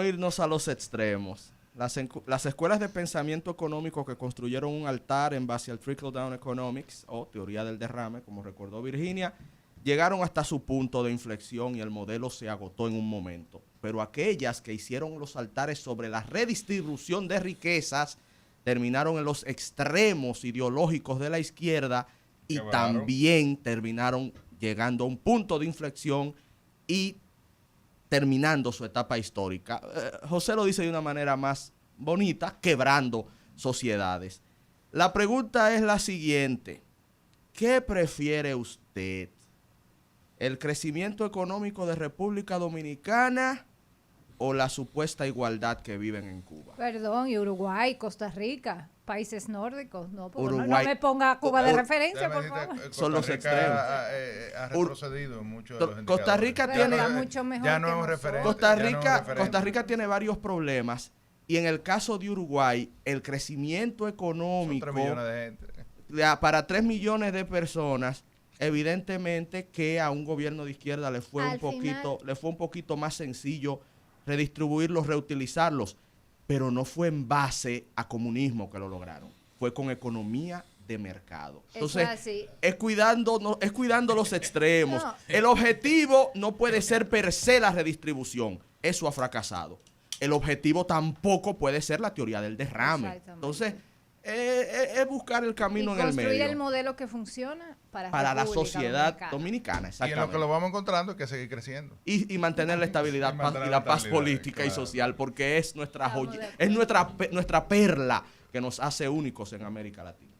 irnos a los extremos. Las escuelas de pensamiento económico que construyeron un altar en base al trickle-down economics, o teoría del derrame, como recordó Virginia, llegaron hasta su punto de inflexión y el modelo se agotó en un momento. Pero aquellas que hicieron los altares sobre la redistribución de riquezas terminaron en los extremos ideológicos de la izquierda y Qué bárbaro. también terminaron llegando a un punto de inflexión y terminando su etapa histórica. José lo dice de una manera más bonita, quebrando sociedades. La pregunta es la siguiente: ¿qué prefiere usted? ¿El crecimiento económico de República Dominicana o la supuesta igualdad que viven en Cuba? Perdón, y Uruguay, Costa Rica, países nórdicos. No, Uruguay- no me ponga Cuba de Ur- referencia, por Déjame favor. decirte, Son los Costa Rica extremos. ha retrocedido en muchos de los Costa indicadores. Rica Pero tiene- está mucho mejor ya que no es un nosotros. referente. Costa ya no es un Rica, referente. Costa Rica tiene varios problemas y en el caso de Uruguay, el crecimiento Son económico 3 millones de gente. para 3 millones de personas, evidentemente que a un gobierno de izquierda le fue Al un poquito más sencillo redistribuirlos, reutilizarlos, pero no fue en base a comunismo que lo lograron, fue con economía de mercado. Eso Entonces, es así. es cuidando los extremos. No. El objetivo no puede ser per se la redistribución, eso ha fracasado. El objetivo tampoco puede ser la teoría del derrame. Exactamente. Entonces, es buscar el camino en el construir medio el modelo que funciona para la República sociedad Dominicana. dominicana, Y en exactamente. lo que lo vamos encontrando es que seguir creciendo. Y mantener la estabilidad Y mantener y la la paz estabilidad, política y claro. social, porque es nuestra Estamos joya, de es acuerdo. nuestra perla que nos hace únicos en América Latina.